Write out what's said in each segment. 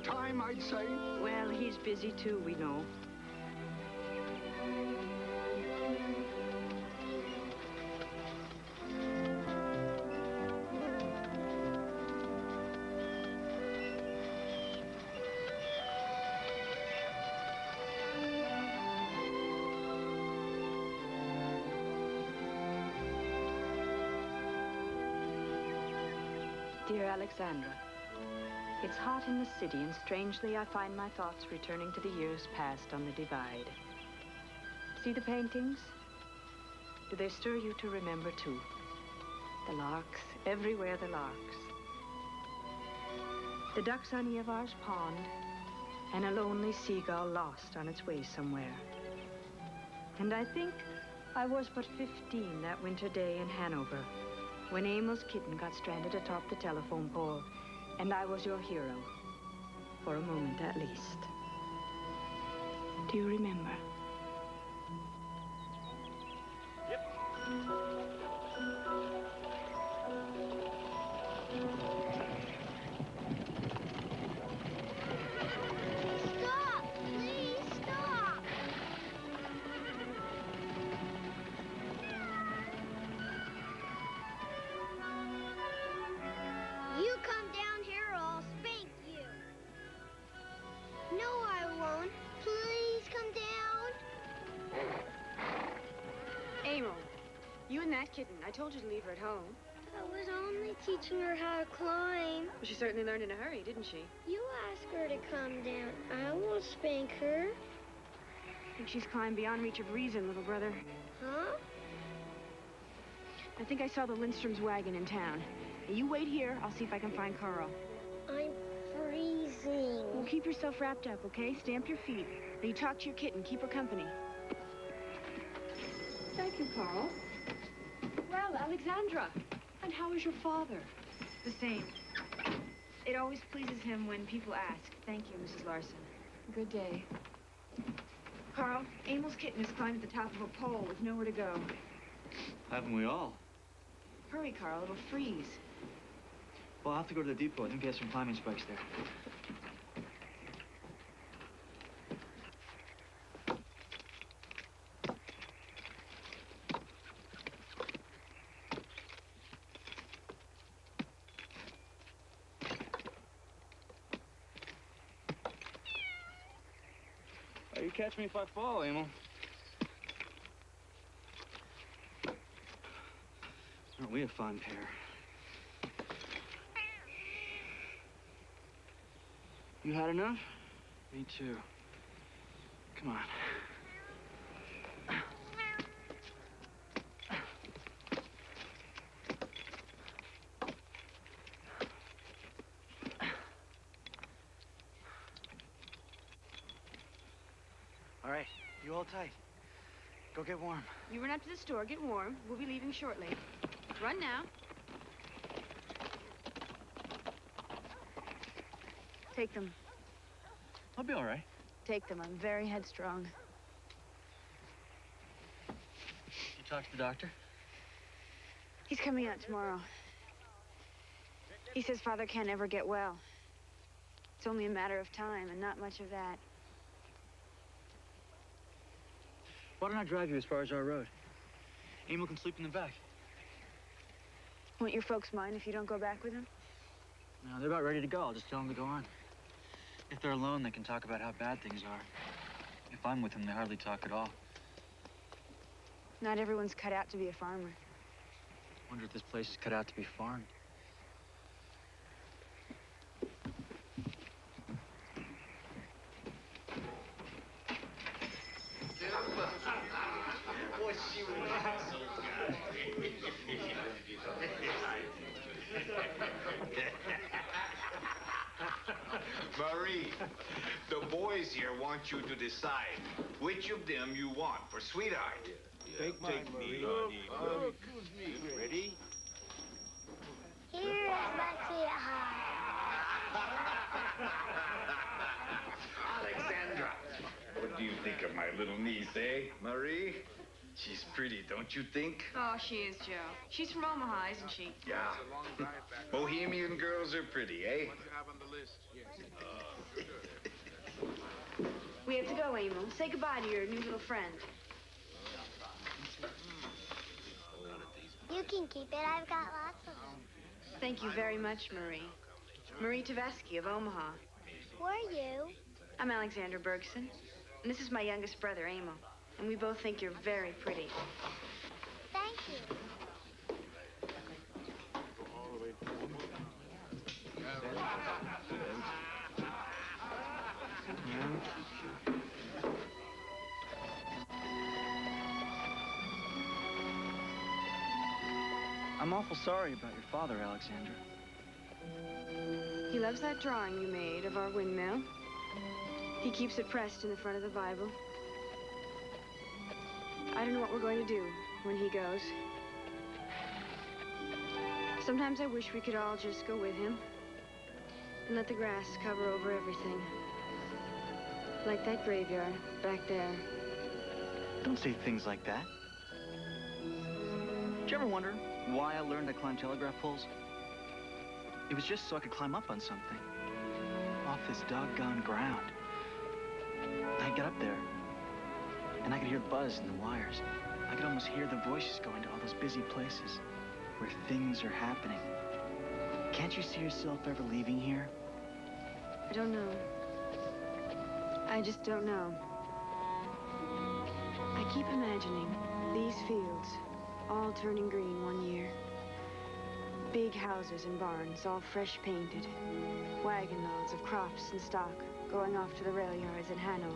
time, I'd say. Well, he's busy too, we know. Dear Alexandra, it's hot in the city, and strangely I find my thoughts returning to the years past on the divide. See the paintings? Do they stir you to remember too? The larks, everywhere the larks. The ducks on Evar's pond, and a lonely seagull lost on its way somewhere. And I think I was but 15 that winter day in Hanover, when Emil's kitten got stranded atop the telephone pole, and I was your hero, for a moment at least. Do you remember? Yep. Stop! Please stop! You come down here or I'll spank you. No, I won't. Please come down. Emil, you and that kitten, I told you to leave her at home. I was only teaching her how to climb. Well, she certainly learned in a hurry, didn't she? You ask her to come down. I won't spank her. I think she's climbed beyond reach of reason, little brother. Huh? I think I saw the Lindstrom's wagon in town. Now, you wait here. I'll see if I can find Carl. I'm freezing. Well, keep yourself wrapped up, okay? Stamp your feet. Now, you talk to your kitten. Keep her company. Thank you, Carl. Well, Alexandra, and how is your father? The same. It always pleases him when people ask. Thank you, Mrs. Larson. Good day. Carl, Emil's kitten has climbed to the top of a pole with nowhere to go. Haven't we all? Hurry, Carl. It'll freeze. Well, I'll have to go to the depot. I think they have some climbing spikes there. Oh, you catch me if I fall, Emil. Aren't we a fun pair? You had enough? Me too. Come on. All right, you hold tight. Go get warm. You run up to the store, get warm. We'll be leaving shortly. Run now. Take them. I'll be all right. Take them. I'm very headstrong. You talk to the doctor? He's coming out tomorrow. He says Father can't ever get well. It's only a matter of time, and not much of that. Why don't I drive you as far as our road? Emil can sleep in the back. Won't your folks mind if you don't go back with him? No, they're about ready to go. I'll just tell them to go on. If they're alone, they can talk about how bad things are. If I'm with them, they hardly talk at all. Not everyone's cut out to be a farmer. I wonder if this place is cut out to be farmed. Marie, the boys here want you to decide which of them you want for sweetheart. Take mine, Marie. Choose me. Ready? Here's my sweetheart. Alexandra, what do you think of my little niece, eh, Marie? She's pretty, don't you think? Oh, she is, Joe. She's from Omaha, isn't she? Yeah. Bohemian girls are pretty, eh? What you have on the list? Yes. We have to go, Emil. Say goodbye to your new little friend. You can keep it. I've got lots of them. Thank you very much, Marie. Marie Tavesky of Omaha. Who are you? I'm Alexandra Bergson, and this is my youngest brother, Emil. And we both think you're very pretty. Thank you. I'm awful sorry about your father, Alexandra. He loves that drawing you made of our windmill. He keeps it pressed in the front of the Bible. I don't know what we're going to do when he goes. Sometimes I wish we could all just go with him and let the grass cover over everything. Like that graveyard back there. Don't say things like that. Did you ever wonder why I learned to climb telegraph poles? It was just so I could climb up on something. Off this doggone ground. I'd get up there, and I could hear the buzz in the wires. I could almost hear the voices going to all those busy places where things are happening. Can't you see yourself ever leaving here? I don't know. I just don't know. I keep imagining these fields all turning green one year. Big houses and barns, all fresh painted. Wagon loads of crops and stock going off to the rail yards in Hanover.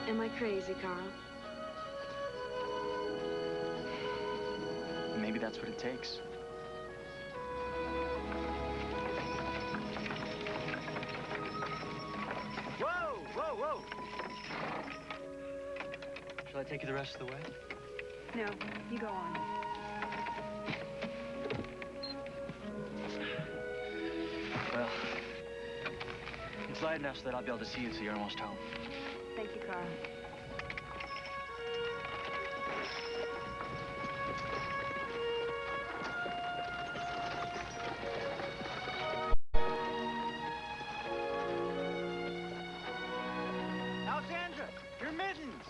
Am I crazy, Carl? Maybe that's what it takes. Whoa, whoa, whoa! Shall I take you the rest of the way? No, you go on. Well, it's light enough so that I'll be able to see you till you're almost home. Thank you, Carl. Alexandra, your mittens!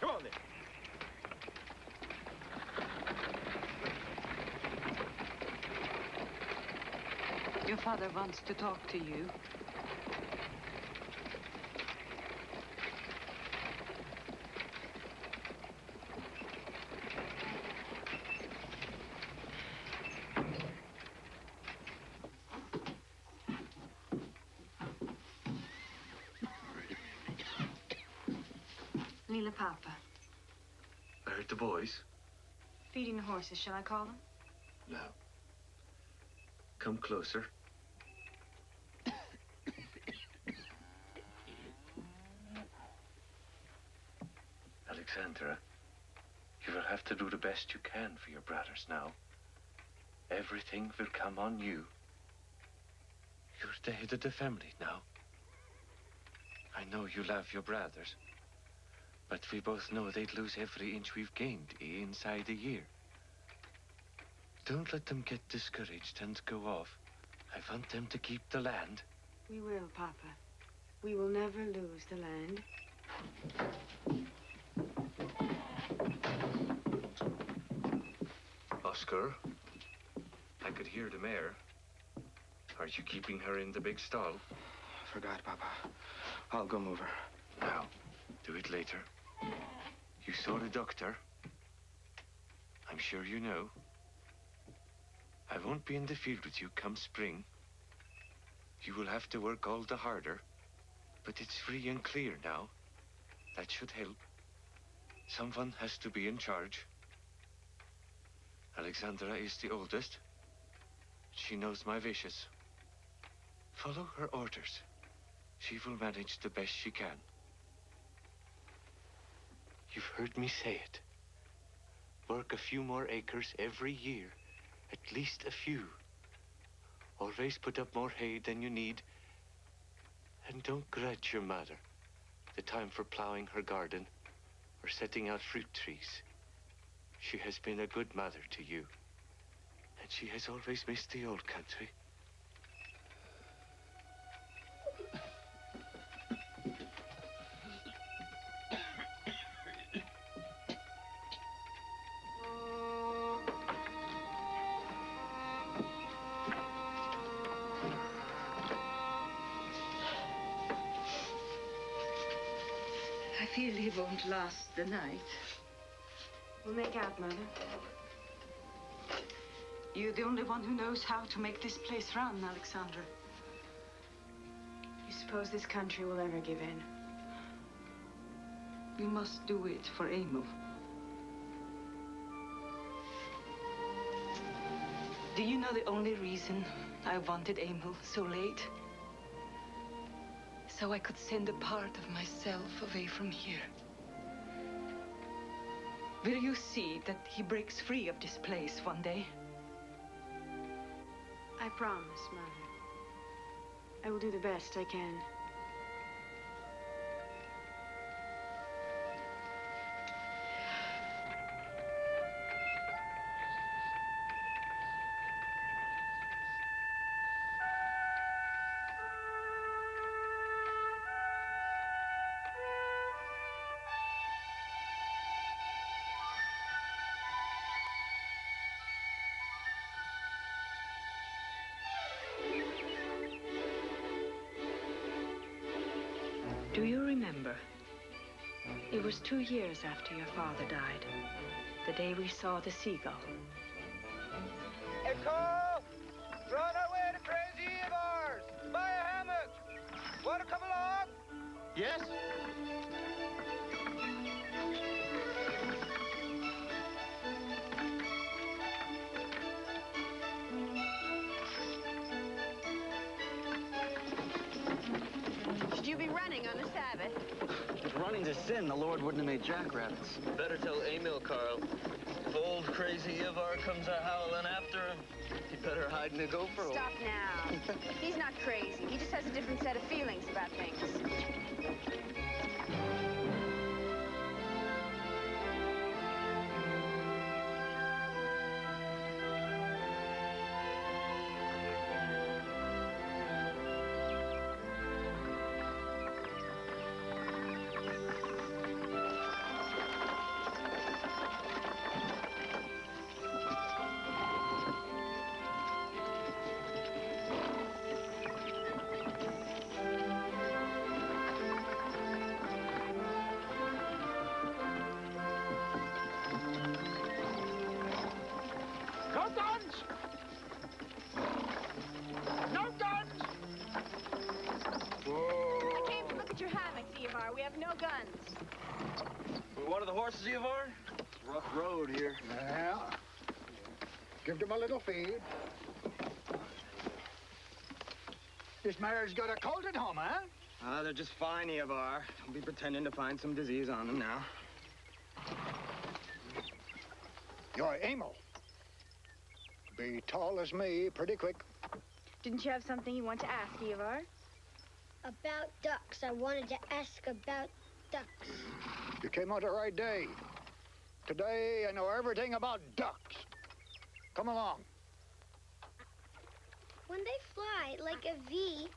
Come on, then. Your father wants to talk to you. Lila Papa. I heard the boys. Feeding the horses, shall I call them? No. Come closer. Alexandra, you will have to do the best you can for your brothers now. Everything will come on you. You're the head of the family now. I know you love your brothers, but we both know they'd lose every inch we've gained inside a year. Don't let them get discouraged and go off. I want them to keep the land. We will, Papa. We will never lose the land. Oscar, I could hear the mare. Are you keeping her in the big stall? Forgot, Papa. I'll go move her. Now, do it later. You saw the doctor. I'm sure you know. I won't be in the field with you come spring. You will have to work all the harder. But it's free and clear now. That should help. Someone has to be in charge. Alexandra is the oldest. She knows my wishes. Follow her orders. She will manage the best she can. You've heard me say it. Work a few more acres every year. At least a few. Always put up more hay than you need. And don't grudge your mother the time for plowing her garden or setting out fruit trees. She has been a good mother to you. And she has always missed the old country. I feel he won't last the night. We'll make out, Mother. You're the only one who knows how to make this place run, Alexandra. You suppose this country will ever give in? We must do it for Emil. Do you know the only reason I wanted Emil so late? So I could send a part of myself away from here. Will you see that he breaks free of this place one day? I promise, Mother. I will do the best I can. Do you remember? It was 2 years after your father died. The day we saw the seagull. Hey, Carl! Run away to Crazy Evar's! Buy a hammock! Want to come along? Yes? Should you be running on the Sabbath? If running's a sin, the Lord wouldn't have made jackrabbits. Better tell Emil, Carl. If old crazy Ivar comes a-howling after him, he better hide in a gopher hole. Stop now. He's not crazy. He just has a different set of feelings about things. No guns! No guns! I came to look at your hammocks, Ivar. We have no guns. What are the horses, Ivar? Rough road here. Yeah. Give them a little feed. This mare's got a cold at home, huh? They're just fine, Ivar. Don't be pretending to find some disease on them now. You're Emil. Be tall as me pretty quick. Didn't you have something you want to ask, Ivar? About ducks. I wanted to ask about ducks. You came on the right day. Today, I know everything about ducks. Come along. When they fly like a V,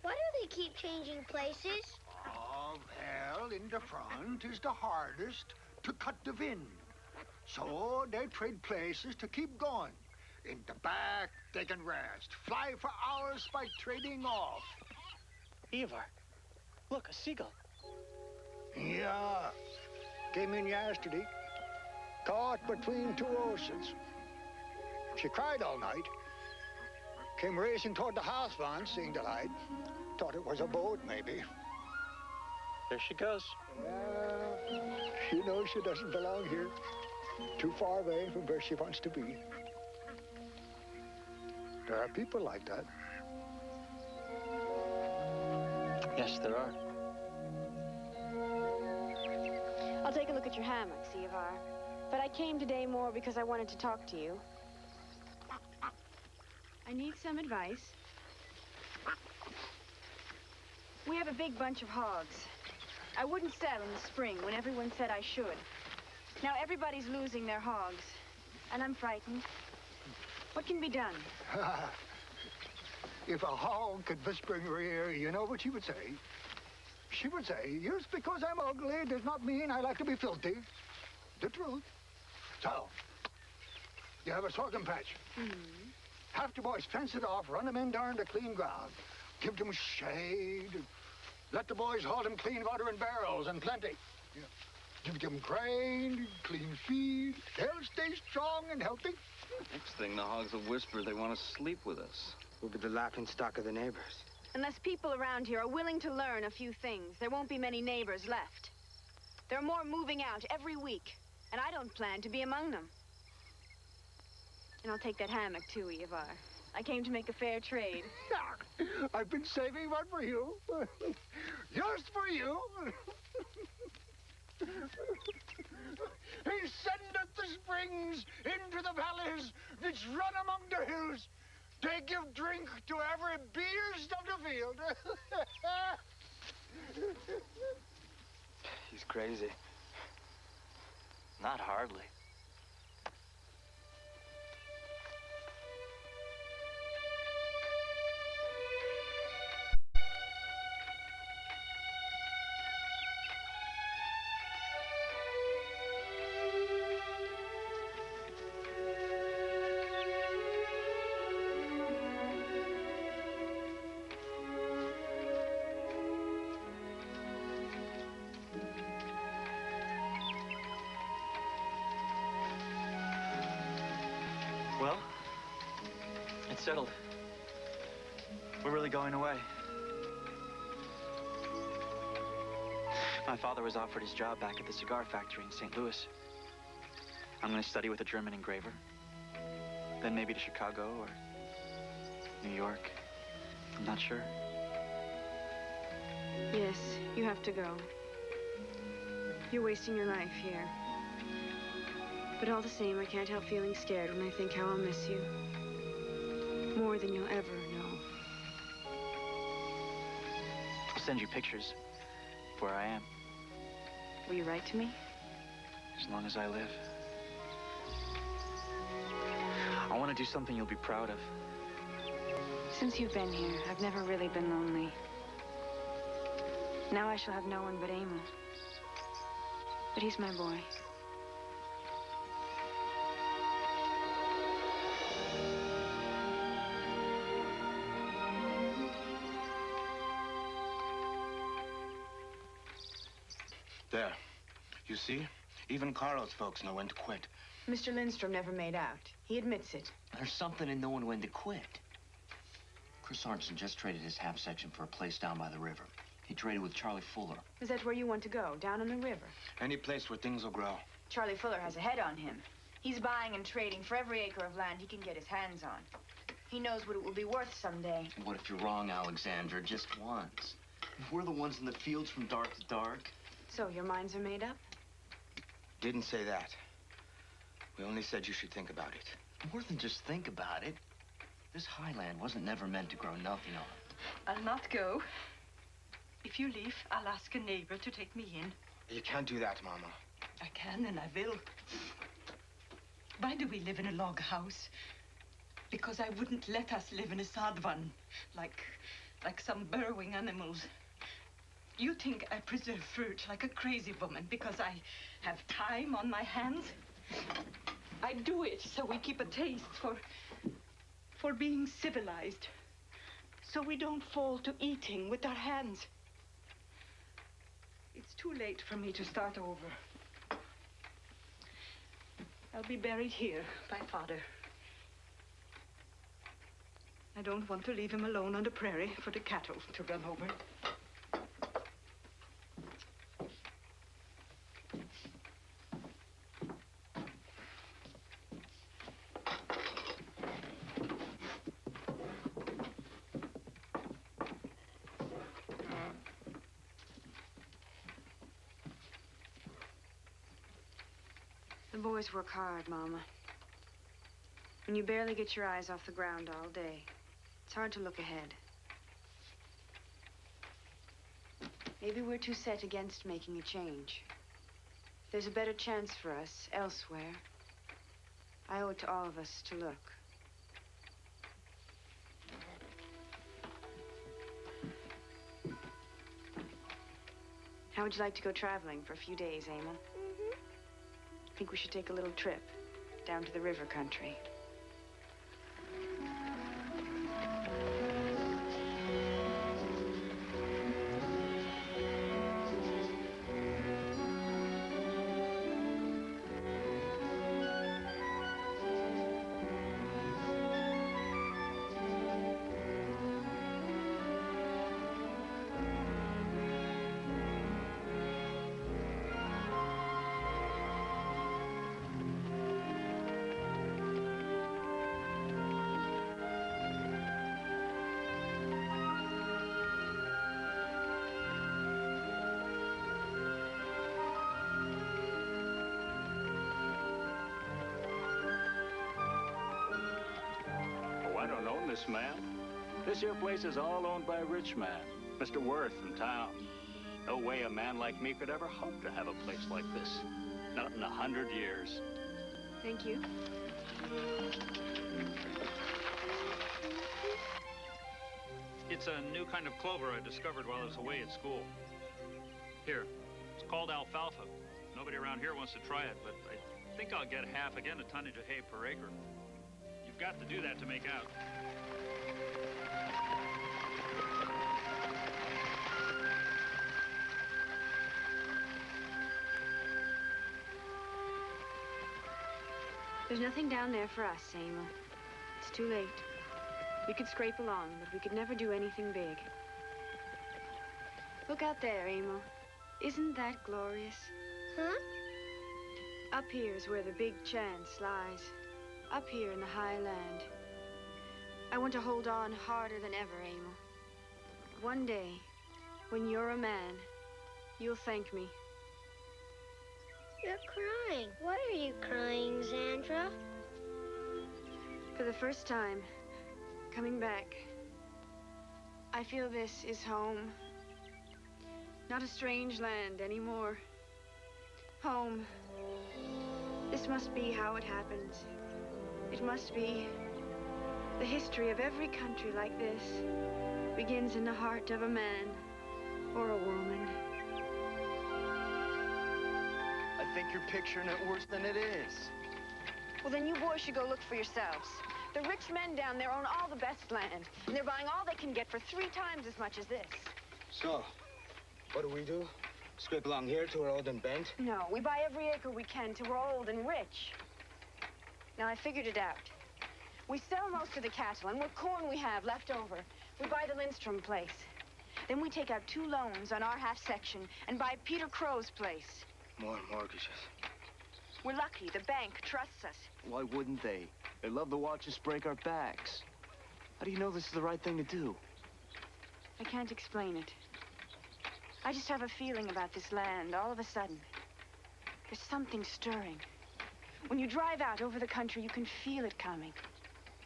why do they keep changing places? Oh, well, in the front is the hardest to cut the wind. So they trade places to keep going. In the back, they can rest. Fly for hours by trading off. Ivar, look, a seagull. Yeah. Came in yesterday. Caught between two oceans. She cried all night. Came racing toward the house once, seeing the light. Thought it was a boat, maybe. There she goes. Yeah. She knows she doesn't belong here. Too far away from where she wants to be. There are people like that. Yes, there are. I'll take a look at your hammock, Ivar. But I came today more because I wanted to talk to you. I need some advice. We have a big bunch of hogs. I wouldn't sell in the spring when everyone said I should. Now everybody's losing their hogs, and I'm frightened. What can be done? If a hog could whisper in your ear, you know what she would say? She would say, just because I'm ugly does not mean I like to be filthy. The truth. So, you have a sorghum patch. Mm-hmm. Have the boys fence it off, run them in down to clean ground. Give them shade. Let the boys haul them clean water in barrels and plenty. You know, give them grain, clean feed. They'll stay strong and healthy. Next thing, the hogs will whisper they want to sleep with us. We'll be the laughing stock of the neighbors. Unless people around here are willing to learn a few things, there won't be many neighbors left. There are more moving out every week, and I don't plan to be among them. And I'll take that hammock too, Ivar. I came to make a fair trade. I've been saving one for you. Just for you. He sendeth the springs into the valleys which run among the hills. They give drink to every beast of the field. He's crazy. Not hardly. Well, it's settled. We're really going away. My father was offered his job back at the cigar factory in St. Louis. I'm going to study with a German engraver. Then maybe to Chicago or New York. I'm not sure. Yes, you have to go. You're wasting your life here. But all the same, I can't help feeling scared when I think how I'll miss you. More than you'll ever know. I'll send you pictures of where I am. Will you write to me? As long as I live. I want to do something you'll be proud of. Since you've been here, I've never really been lonely. Now I shall have no one but Emil. But he's my boy. There. You see? Even Carl's folks know when to quit. Mr. Lindstrom never made out. He admits it. There's something in knowing when to quit. Chris Arnson just traded his half section for a place down by the river. He traded with Charlie Fuller. Is that where you want to go, down on the river? Any place where things will grow. Charlie Fuller has a head on him. He's buying and trading for every acre of land he can get his hands on. He knows what it will be worth someday. What if you're wrong, Alexandra? Just once. We're the ones in the fields from dark to dark. So your minds are made up? Didn't say that. We only said you should think about it. More than just think about it. This highland wasn't never meant to grow nothing on. I'll not go. If you leave, I'll ask a neighbor to take me in. You can't do that, Mama. I can and I will. Why do we live in a log house? Because I wouldn't let us live in a sod one, like some burrowing animals. You think I preserve fruit like a crazy woman because I have time on my hands? I do it so we keep a taste for being civilized. So we don't fall to eating with our hands. It's too late for me to start over. I'll be buried here by Father. I don't want to leave him alone on the prairie for the cattle to run over. The boys work hard, Mama. When you barely get your eyes off the ground all day, it's hard to look ahead. Maybe we're too set against making a change. There's a better chance for us elsewhere. I owe it to all of us to look. How would you like to go traveling for a few days, Emil? I think we should take a little trip down to the river country. I don't own this, ma'am. This here place is all owned by a rich man, Mr. Worth in town. No way a man like me could ever hope to have a place like this. Not in 100 years. Thank you. It's a new kind of clover I discovered while I was away at school. Here, it's called alfalfa. Nobody around here wants to try it, but I think I'll get half again a tonnage of hay per acre. You've got to do that to make out. There's nothing down there for us, Emil. It's too late. We could scrape along, but we could never do anything big. Look out there, Emil. Isn't that glorious? Huh? Up here is where the big chance lies. Up here in the high land. I want to hold on harder than ever, Emil. One day, when you're a man, you'll thank me. You're crying. Why are you crying, Xandra? For the first time, coming back, I feel this is home. Not a strange land anymore. Home. This must be how it happens. It must be. The history of every country like this begins in the heart of a man or a woman. I think you're picturing it worse than it is. Well, then you boys should go look for yourselves. The rich men down there own all the best land, and they're buying all they can get for 3 times as much as this. So, what do? Scrape along here till we're old and bent? No, we buy every acre we can till we're old and rich. Now, I figured it out. We sell most of the cattle, and what corn we have left over, we buy the Lindstrom place. Then we take out 2 loans on our half section and buy Peter Crow's place. More mortgages. We're lucky. The bank trusts us. Why wouldn't they? They love to watch us break our backs. How do you know this is the right thing to do? I can't explain it. I just have a feeling about this land all of a sudden. There's something stirring. When you drive out over the country, you can feel it coming.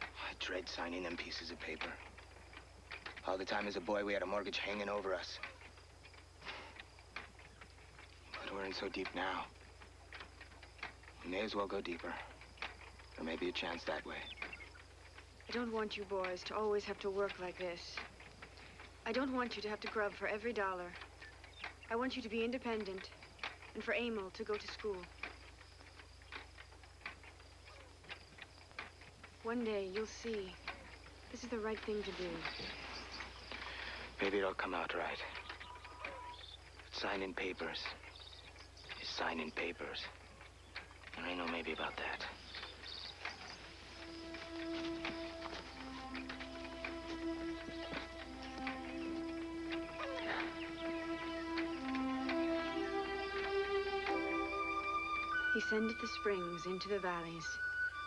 I dread signing them pieces of paper. All the time as a boy, we had a mortgage hanging over us. But we're in so deep now. We may as well go deeper. There may be a chance that way. I don't want you boys to always have to work like this. I don't want you to have to grub for every dollar. I want you to be independent, and for Emil to go to school. One day, you'll see. This is the right thing to do. Maybe it'll come out right. But signing papers is signing papers. And I know maybe about that. Descended the springs into the valleys,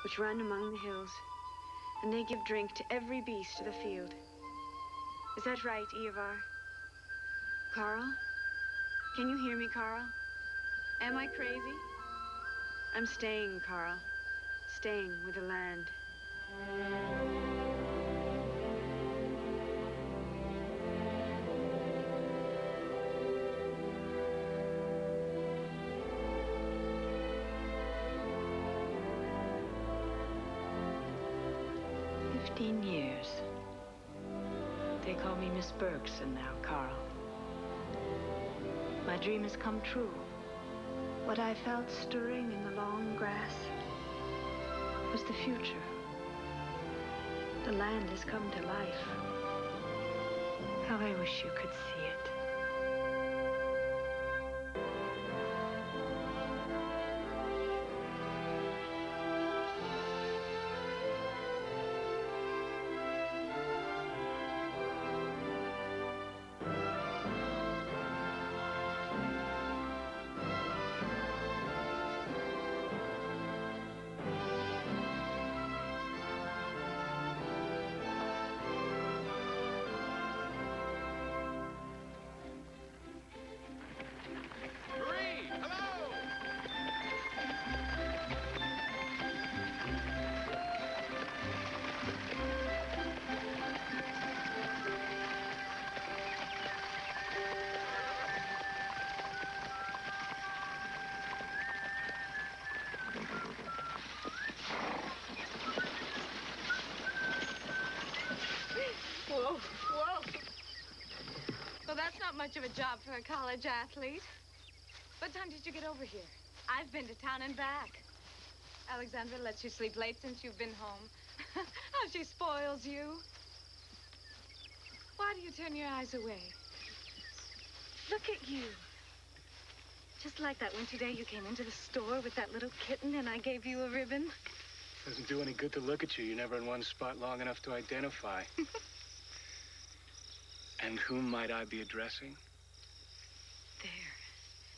which run among the hills, and they give drink to every beast of the field. Is that right, Ivar? Carl? Can you hear me, Carl? Am I crazy? I'm staying, Carl. Staying with the land. Years. They call me Miss Bergson now, Carl. My dream has come true. What I felt stirring in the long grass was the future. The land has come to life. How I wish you could see it. Whoa, whoa. Well, that's not much of a job for a college athlete. What time did you get over here? I've been to town and back. Alexandra lets you sleep late since you've been home. How she spoils you. Why do you turn your eyes away? Look at you. Just like that winter day you came into the store with that little kitten and I gave you a ribbon. Doesn't do any good to look at you. You're never in one spot long enough to identify. And whom might I be addressing? There.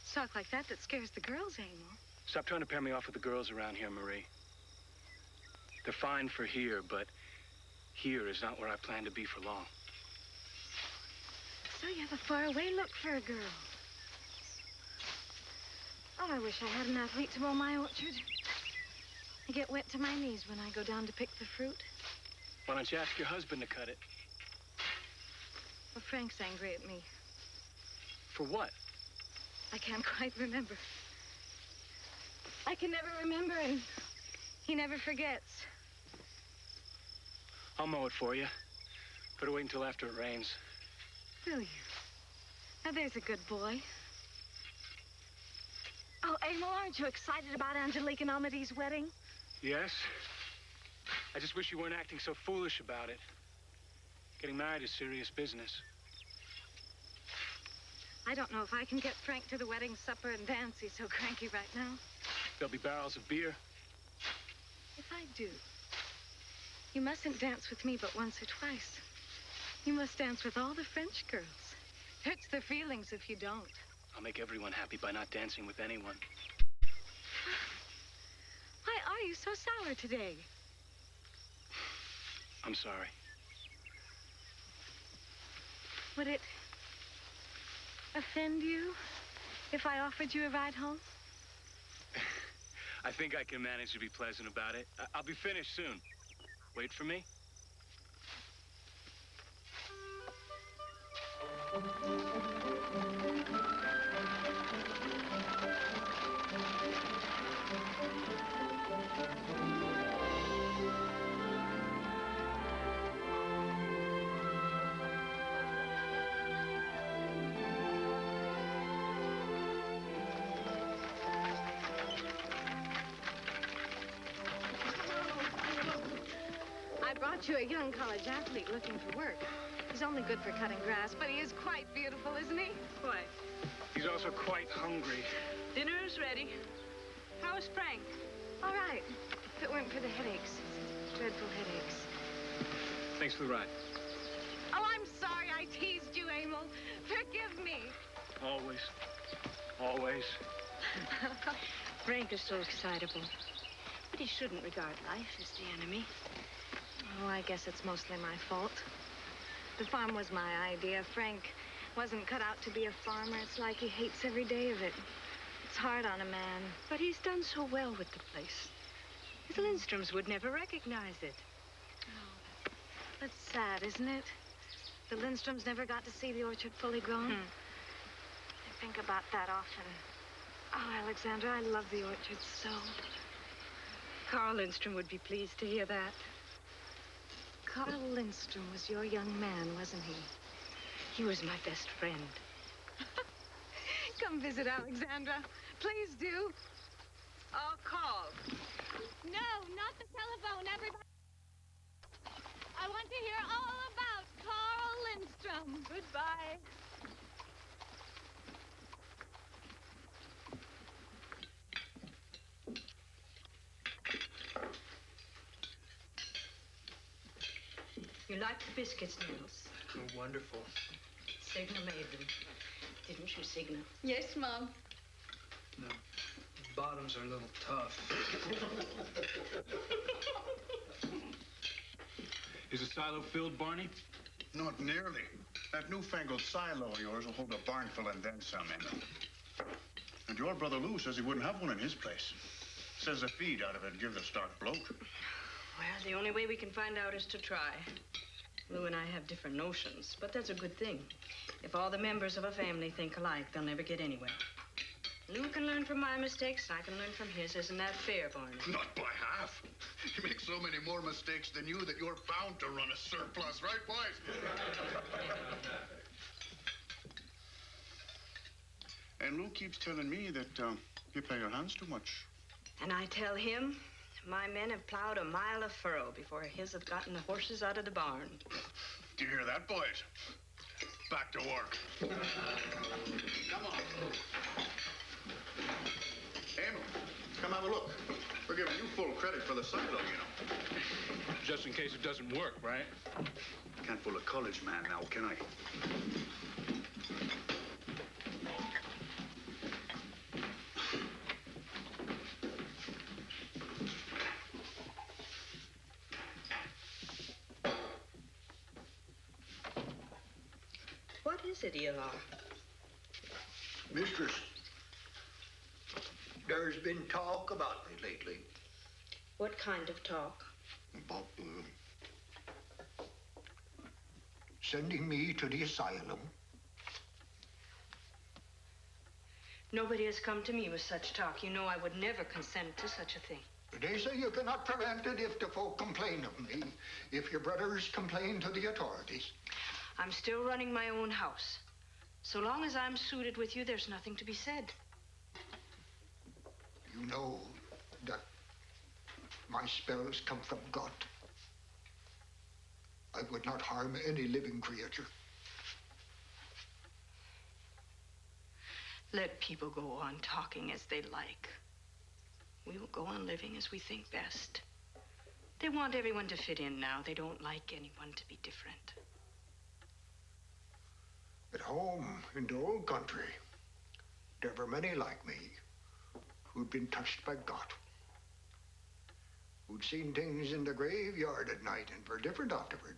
It's talk like that that scares the girls, Emil. Stop trying to pair me off with the girls around here, Marie. They're fine for here, but here is not where I plan to be for long. So you have a faraway look for a girl. Oh, I wish I had an athlete to mow my orchard. I get wet to my knees when I go down to pick the fruit. Why don't you ask your husband to cut it? Well, Frank's angry at me. For what? I can't quite remember. I can never remember, and he never forgets. I'll mow it for you. Better wait until after it rains. Will you? Now, there's a good boy. Oh, Emil, aren't you excited about Angelique and Amedee's wedding? Yes. I just wish you weren't acting so foolish about it. Getting married is serious business. I don't know if I can get Frank to the wedding supper and dance. He's so cranky right now. There'll be barrels of beer. If I do, you mustn't dance with me but once or twice. You must dance with all the French girls. Hurts their feelings if you don't. I'll make everyone happy by not dancing with anyone. Why are you so sour today? I'm sorry. Would it offend you if I offered you a ride home? I think I can manage to be pleasant about it. I'll be finished soon. Wait for me. You a young college athlete looking for work. He's only good for cutting grass, but he is quite beautiful, isn't he? Quite. He's also quite hungry. Dinner's ready. How is Frank? All right. If it weren't for the headaches. Dreadful headaches. Thanks for the ride. Oh, I'm sorry I teased you, Emil. Forgive me. Always. Always. Frank is so excitable. But he shouldn't regard life as the enemy. Oh, I guess it's mostly my fault. The farm was my idea. Frank wasn't cut out to be a farmer. It's like he hates every day of it. It's hard on a man, but he's done so well with the place. The Lindstroms would never recognize it. Oh, that's sad, isn't it? The Lindstroms never got to see the orchard fully grown. I think about that often. Oh, Alexandra, I love the orchard so. Carl Lindstrom would be pleased to hear that. Carl Lindstrom was your young man, wasn't he? He was my best friend. Come visit Alexandra. Please do. I'll call. No, not the telephone, everybody. I want to hear all about Carl Lindstrom. Goodbye. You like the biscuits, Nils? Oh, wonderful. Signa made them. Didn't you, Signa? Yes, Mom. No, the bottoms are a little tough. Is the silo filled, Barney? Not nearly. That newfangled silo of yours will hold a barn full and then some in it. And your brother Lou says he wouldn't have one in his place. Says the feed out of it give the stock bloat. Well, the only way we can find out is to try. Lou and I have different notions, but that's a good thing. If all the members of a family think alike, they'll never get anywhere. Lou can learn from my mistakes, and I can learn from his. Isn't that fair, Barney? Not by half. You make so many more mistakes than you that you're bound to run a surplus, right, boys? And Lou keeps telling me that you play your hands too much. And I tell him my men have plowed a mile of furrow before his have gotten the horses out of the barn. Do you hear that, boys? Back to work. Come on. Emil, come have a look. We're giving you full credit for the silo, you know. Just in case it doesn't work, right? Can't fool a college man now, can I? What is it, Eli? Mistress, there's been talk about me lately. What kind of talk? About sending me to the asylum. Nobody has come to me with such talk. You know I would never consent to such a thing. They say you cannot prevent it if the folk complain of me, if your brothers complain to the authorities. I'm still running my own house. So long as I'm suited with you, there's nothing to be said. You know that my spells come from God. I would not harm any living creature. Let people go on talking as they like. We will go on living as we think best. They want everyone to fit in now. They don't like anyone to be different. At home, in the old country, there were many like me who'd been touched by God, who'd seen things in the graveyard at night and were different afterward.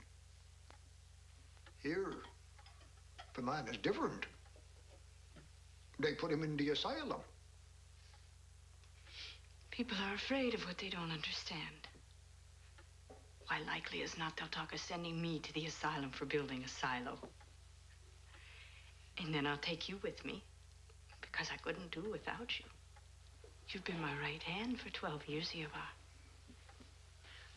Here, the man is different. They put him in the asylum. People are afraid of what they don't understand. Why, likely as not, they'll talk of sending me to the asylum for building a silo. And then I'll take you with me, because I couldn't do without you. You've been my right hand for 12 years, Eva.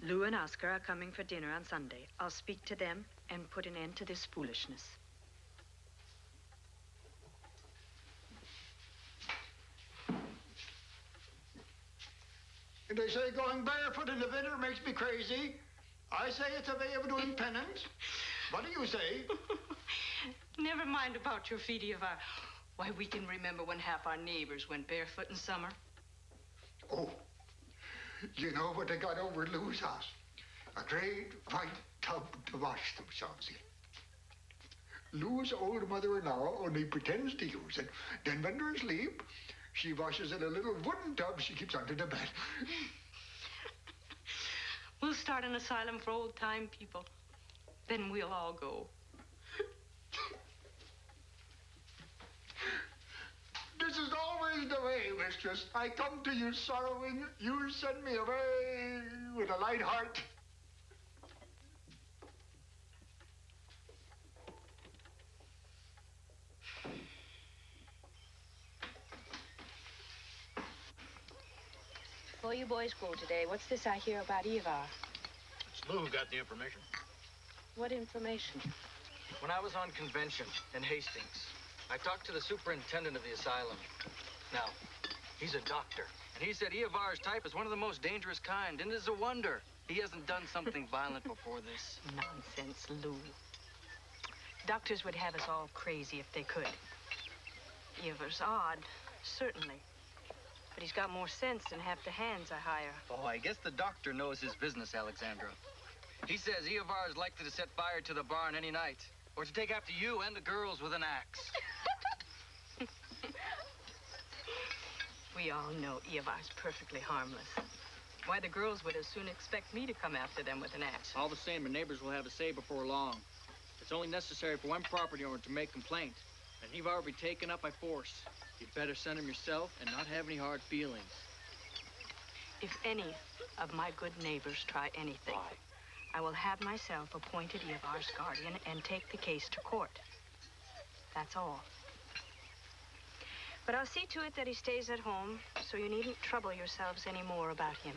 Lou and Oscar are coming for dinner on Sunday. I'll speak to them and put an end to this foolishness. And they say going barefoot in the winter makes me crazy. I say it's a way of doing penance. What do you say? Never mind about your feet, Eva. Why, we can remember when half our neighbors went barefoot in summer. Oh, you know what they got over at Lou's house? A great white tub to wash themselves in. Lou's old mother-in-law only pretends to use it. Then when they're asleep, she washes in a little wooden tub she keeps under the bed. We'll start an asylum for old-time people. Then we'll all go. This is always the way with mistress. I come to you sorrowing. You send me away with a light heart. Before you boys go today, what's this I hear about Ivar? It's Lou who got the information. What information? When I was on convention in Hastings, I talked to the superintendent of the asylum. Now, he's a doctor, and he said Ivar's type is one of the most dangerous kind, and it's a wonder he hasn't done something violent before this. Nonsense, Lou. Doctors would have us all crazy if they could. Ivar's odd, certainly. But he's got more sense than half the hands I hire. Oh, I guess the doctor knows his business, Alexandra. He says Ivar is likely to set fire to the barn any night, or to take after you and the girls with an axe. We all know Ivar's perfectly harmless. Why, the girls would as soon expect me to come after them with an axe. All the same, the neighbors will have a say before long. It's only necessary for one property owner to make complaint, and Ivar will be taken up by force. You'd better send him yourself and not have any hard feelings. If any of my good neighbors try anything, I will have myself appointed Ivar's guardian and take the case to court. That's all. But I'll see to it that he stays at home, so you needn't trouble yourselves any more about him.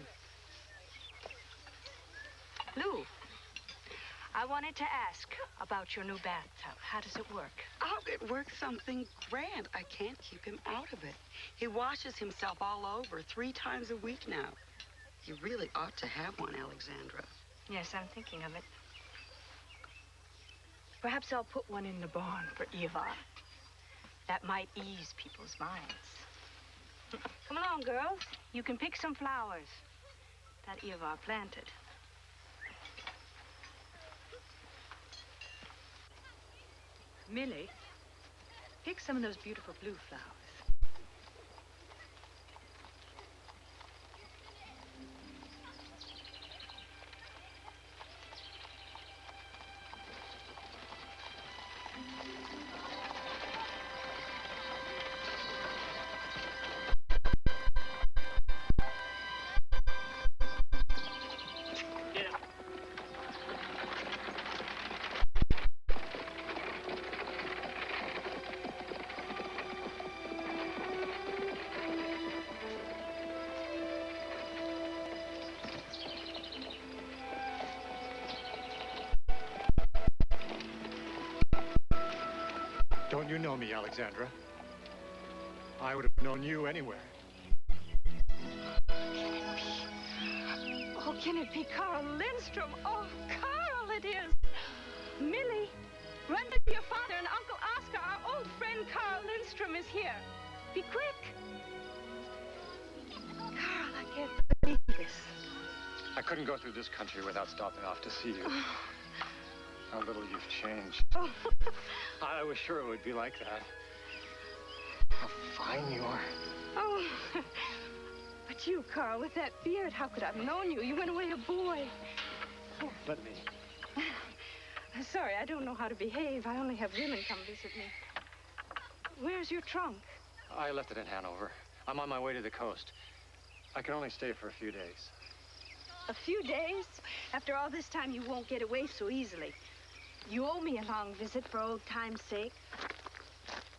Lou, I wanted to ask about your new bathtub. How does it work? Oh, it works something grand. I can't keep him out of it. He washes himself all over 3 times a week now. You really ought to have one, Alexandra. Yes, I'm thinking of it. Perhaps I'll put one in the barn for Ivar. That might ease people's minds. Come along, girls. You can pick some flowers that Ivar planted. Millie, pick some of those beautiful blue flowers. Don't you know me, Alexandra? I would have known you anywhere. Oh, can it be Carl Lindstrom? Oh, Carl, it is. Millie, run to your father and Uncle Oscar. Our old friend Carl Lindstrom is here. Be quick. Carl, I can't believe this. I couldn't go through this country without stopping off to see you. How little you've changed. Oh. I was sure it would be like that. How fine you are. Oh, but you, Carl, with that beard, how could I have known you? You went away a boy. Oh, let me. Sorry, I don't know how to behave. I only have women come visit me. Where's your trunk? I left it in Hanover. I'm on my way to the coast. I can only stay for a few days. A few days? After all this time, you won't get away so easily. You owe me a long visit for old time's sake.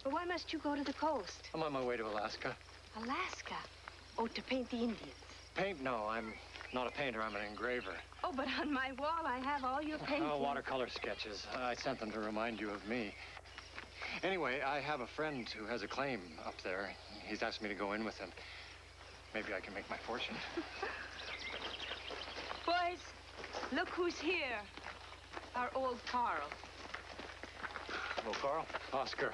But why must you go to the coast? I'm on my way to Alaska. Alaska? Oh, to paint the Indians. Paint? No, I'm not a painter. I'm an engraver. Oh, but on my wall, I have all your paintings. Oh, watercolor sketches. I sent them to remind you of me. Anyway, I have a friend who has a claim up there. He's asked me to go in with him. Maybe I can make my fortune. Boys, look who's here. Our old Carl. Hello, Carl. Oscar.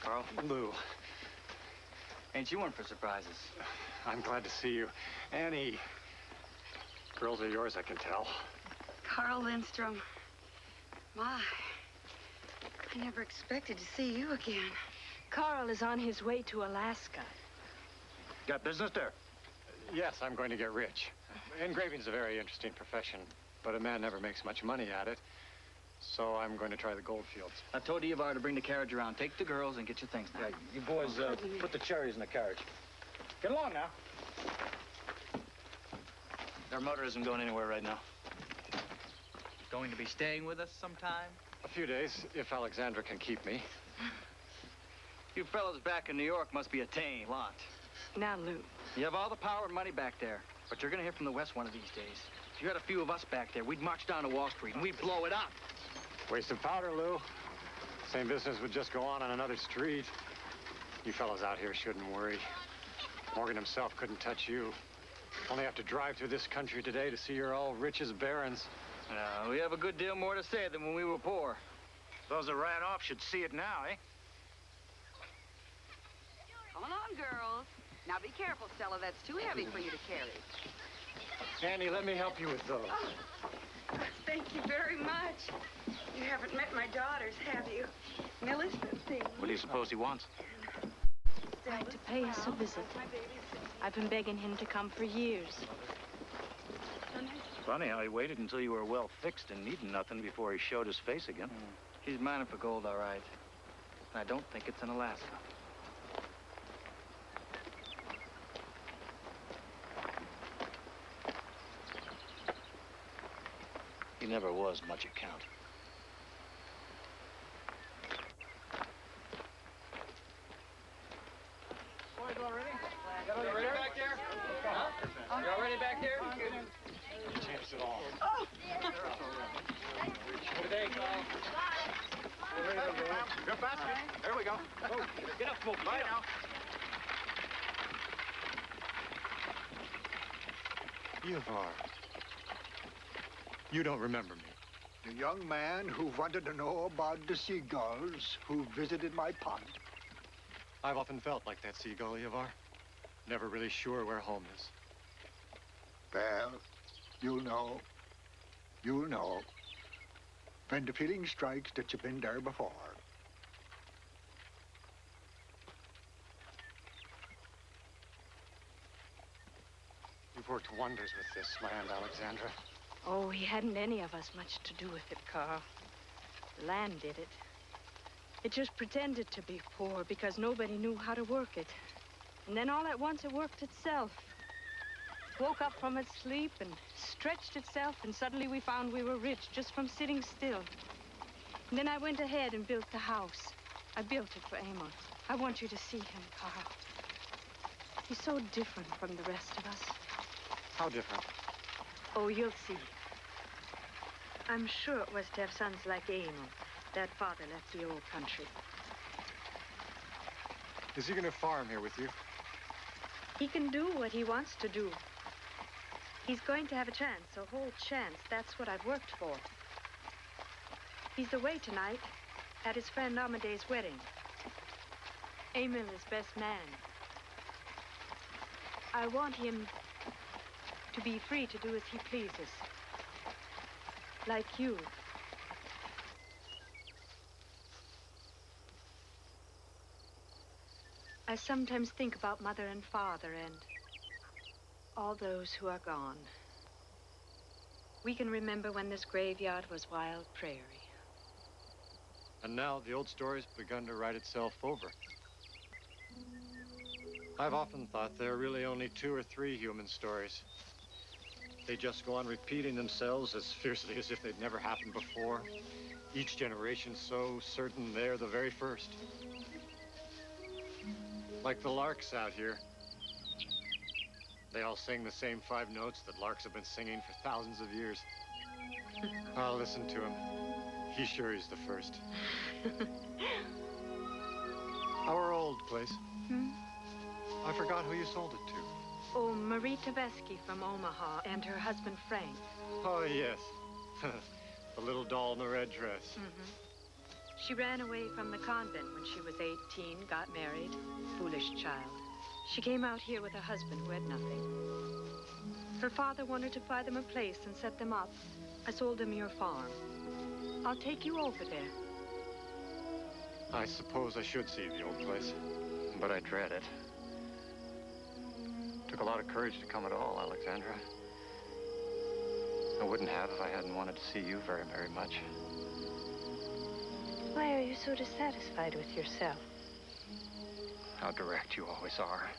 Carl. Lou. Ain't you one for surprises? I'm glad to see you. Annie. Girls are yours, I can tell. Carl Lindstrom. My, I never expected to see you again. Carl is on his way to Alaska. Got business there? Yes, I'm going to get rich. Engraving's a very interesting profession, but a man never makes much money at it. So I'm going to try the gold fields. I've told Ivar to bring the carriage around. Take the girls and get your things now. Yeah, you boys put the cherries in the carriage. Get along now. Our motor isn't going anywhere right now. Going to be staying with us sometime? A few days, if Alexandra can keep me. You fellas back in New York must be a tame lot. Now, Lou. You have all the power and money back there, but you're gonna hear from the West one of these days. If you had a few of us back there, we'd march down to Wall Street and we'd blow it up. Waste of powder, Lou. Same business would just go on another street. You fellas out here shouldn't worry. Morgan himself couldn't touch you. Only have to drive through this country today to see you're all rich as barons. We have a good deal more to say than when we were poor. Those that ran off should see it now, eh? Come along, girls. Now be careful, Stella. That's too heavy for you to carry. Annie, let me help you with those. Oh, thank you very much. You haven't met my daughters, have you? Millicent, see. What do you suppose he wants? I'd to pay us a visit. I've been begging him to come for years. Funny how he waited until you were well fixed and needing nothing before he showed his face again. He's mining for gold, all right. And I don't think it's in Alaska. He never was much account. Boys, all ready? Y'all ready back there? Huh? Y'all ready back there? Changed it all. Oh! Good day, Carl. Go faster. There we go. Oh, get up, Smokey. Bye now. Eovar. You don't remember me. The young man who wanted to know about the seagulls who visited my pond. I've often felt like that seagull, Eovar. Never really sure where home is. Well, you'll know. You'll know. When the feeling strikes that you've been there before. You've worked wonders with this land, Alexandra. Oh, he hadn't any of us much to do with it, Carl. The land did it. It just pretended to be poor because nobody knew how to work it. And then all at once it worked itself. Woke up from its sleep and stretched itself, and suddenly we found we were rich just from sitting still. And then I went ahead and built the house. I built it for Amos. I want you to see him, Carl. He's so different from the rest of us. How different? Oh, you'll see. I'm sure it was to have sons like Amos that father left the old country. Is he going to farm here with you? He can do what he wants to do. He's going to have a chance, a whole chance. That's what I've worked for. He's away tonight at his friend Amadei's wedding. Emil is best man. I want him to be free to do as he pleases. Like you. I sometimes think about Mother and Father and all those who are gone. We can remember when this graveyard was wild prairie. And now the old story's begun to write itself over. I've often thought there are really only 2 or 3 human stories. They just go on repeating themselves as fiercely as if they'd never happened before. Each generation so certain they're the very first. Like the larks out here. They all sing the same 5 notes that larks have been singing for thousands of years. I'll listen to him. He's sure he's the first. Our old place. I forgot who you sold it to. Oh, Marie Tversky from Omaha and her husband Frank. Oh, yes. The little doll in the red dress. She ran away from the convent when she was 18, got married. Foolish child. She came out here with her husband who had nothing. Her father wanted to buy them a place and set them up. I sold them your farm. I'll take you over there. I suppose I should see the old place, but I dread it. Took a lot of courage to come at all, Alexandra. I wouldn't have if I hadn't wanted to see you very, very much. Why are you so dissatisfied with yourself? How direct you always are.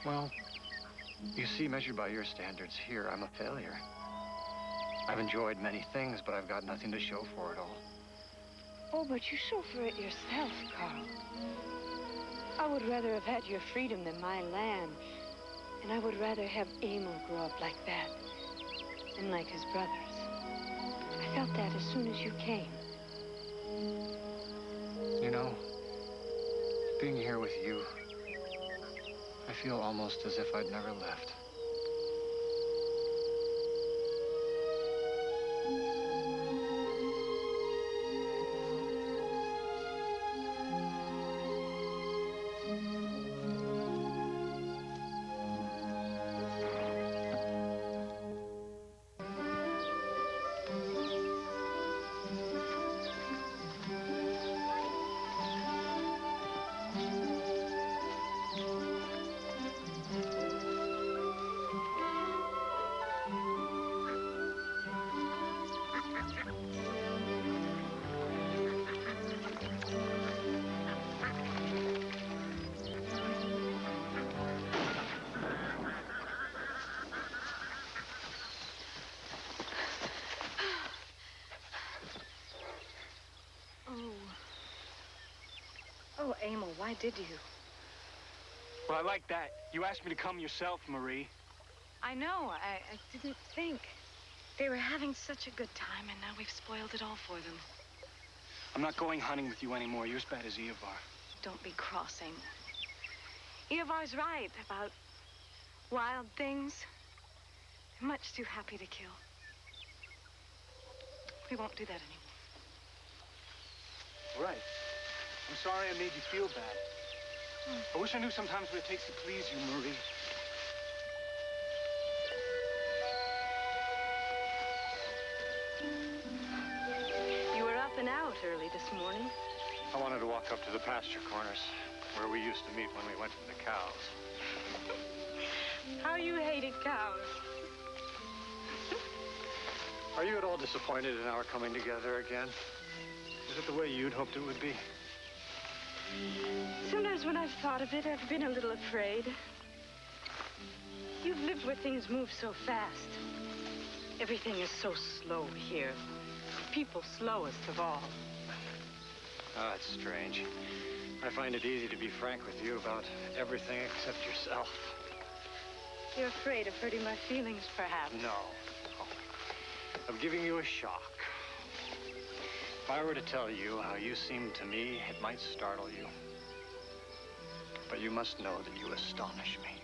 Well, you see, measured by your standards here, I'm a failure. I've enjoyed many things, but I've got nothing to show for it all. Oh, but you show for it yourself, Carl. I would rather have had your freedom than my land. And I would rather have Emil grow up like that than like his brothers. I felt that as soon as you came. You know, being here with you, I feel almost as if I'd never left. Oh, Emil, why did you? Well, I like that. You asked me to come yourself, Marie. I know. I didn't think. They were having such a good time, and now we've spoiled it all for them. I'm not going hunting with you anymore. You're as bad as Eovar. Don't be cross, Emil. Eovar's right about wild things. They're much too happy to kill. We won't do that anymore. Right. I'm sorry I made you feel bad. I wish I knew sometimes what it takes to please you, Marie. You were up and out early this morning. I wanted to walk up to the pasture corners, where we used to meet when we went to the cows. How you hated cows. Are you at all disappointed in our coming together again? Is it the way you'd hoped it would be? Sometimes when I've thought of it, I've been a little afraid. You've lived where things move so fast. Everything is so slow here. People slowest of all. Oh, that's strange. I find it easy to be frank with you about everything except yourself. You're afraid of hurting my feelings, perhaps. No. Of giving you a shock. If I were to tell you how you seem to me, it might startle you. But you must know that you astonish me.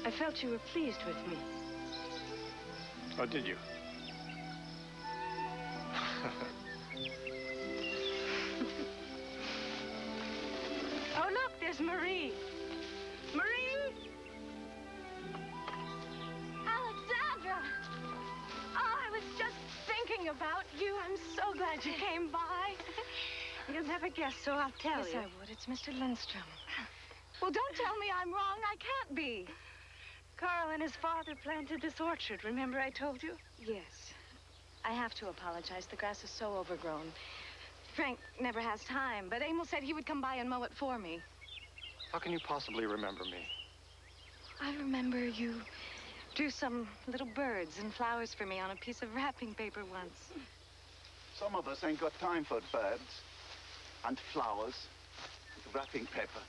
I felt you were pleased with me. Oh, did you? Oh, look, there's Marie. Marie! Alexandra! Oh, I was just thinking about you. I'm so glad you came by. You'll never guess, so I'll tell you. Yes, I would. It's Mr. Lindstrom. Well, don't tell me I'm wrong. I can't be. Carl and his father planted this orchard. Remember I told you? Yes. I have to apologize. The grass is so overgrown. Frank never has time, but Emil said he would come by and mow it for me. How can you possibly remember me? I remember you drew some little birds and flowers for me on a piece of wrapping paper once. Some of us ain't got time for birds and flowers and wrapping paper.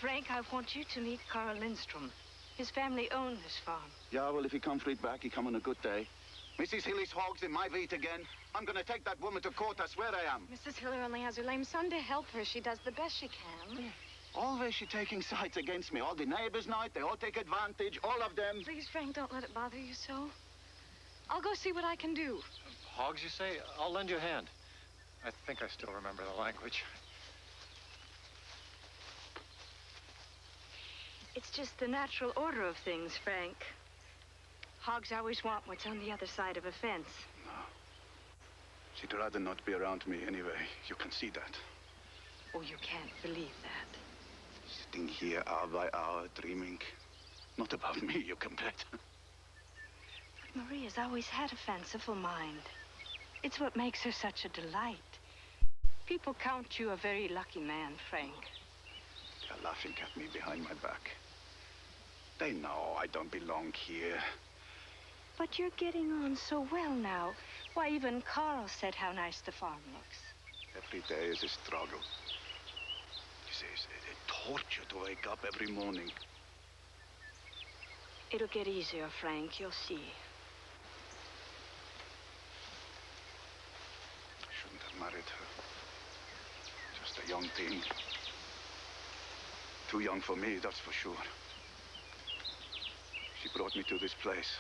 Frank, I want you to meet Carl Lindstrom. His family own this farm. Yeah, well, if he comes right back, he come on a good day. Mrs. Hilly's hogs in my wheat again. I'm gonna take that woman to court, I swear I am. Mrs. Hiller only has her lame son to help her. She does the best she can. Always she taking sides against me. All the neighbors know it. They all take advantage, all of them. Please, Frank, don't let it bother you so. I'll go see what I can do. Hogs, you say? I'll lend you a hand. I think I still remember the language. It's just the natural order of things, Frank. Hogs always want what's on the other side of a fence. No. She'd rather not be around me anyway. You can see that. Oh, you can't believe that. Sitting here hour by hour, dreaming. Not about me, you can bet. But Maria's always had a fanciful mind. It's what makes her such a delight. People count you a very lucky man, Frank. They're laughing at me behind my back. They know I don't belong here. But you're getting on so well now. Why, even Carl said how nice the farm looks. Every day is a struggle. It's a torture to wake up every morning. It'll get easier, Frank. You'll see. I shouldn't have married her. Just a young thing. Too young for me, that's for sure. She brought me to this place,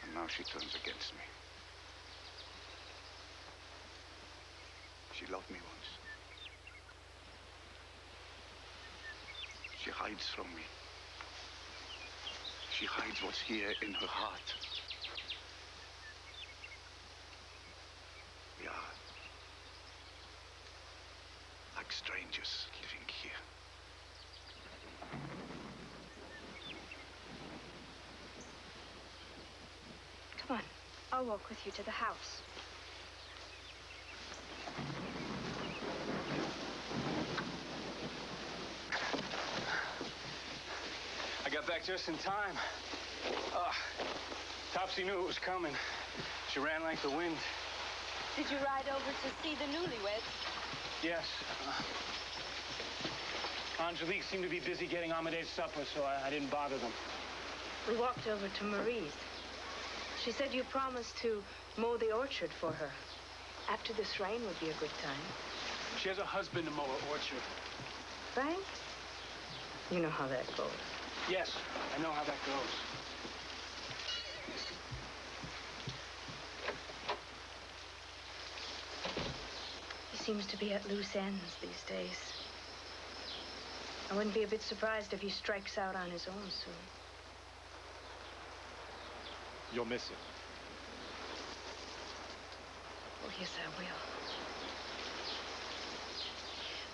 and now she turns against me. She loved me once. She hides from me. She hides what's here in her heart. We are like strangers living here. Come on, I'll walk with you to the house. I got back just in time. Topsy knew it was coming. She ran like the wind. Did you ride over to see the newlyweds? Yes. Angelique seemed to be busy getting Amadeus supper, so I didn't bother them. We walked over to Marie's. She said you promised to mow the orchard for her. After this rain would be a good time. She has a husband to mow her orchard. Frank? You know how that goes. Yes, I know how that goes. He seems to be at loose ends these days. I wouldn't be a bit surprised if he strikes out on his own soon. You'll miss him. Oh, yes, I will.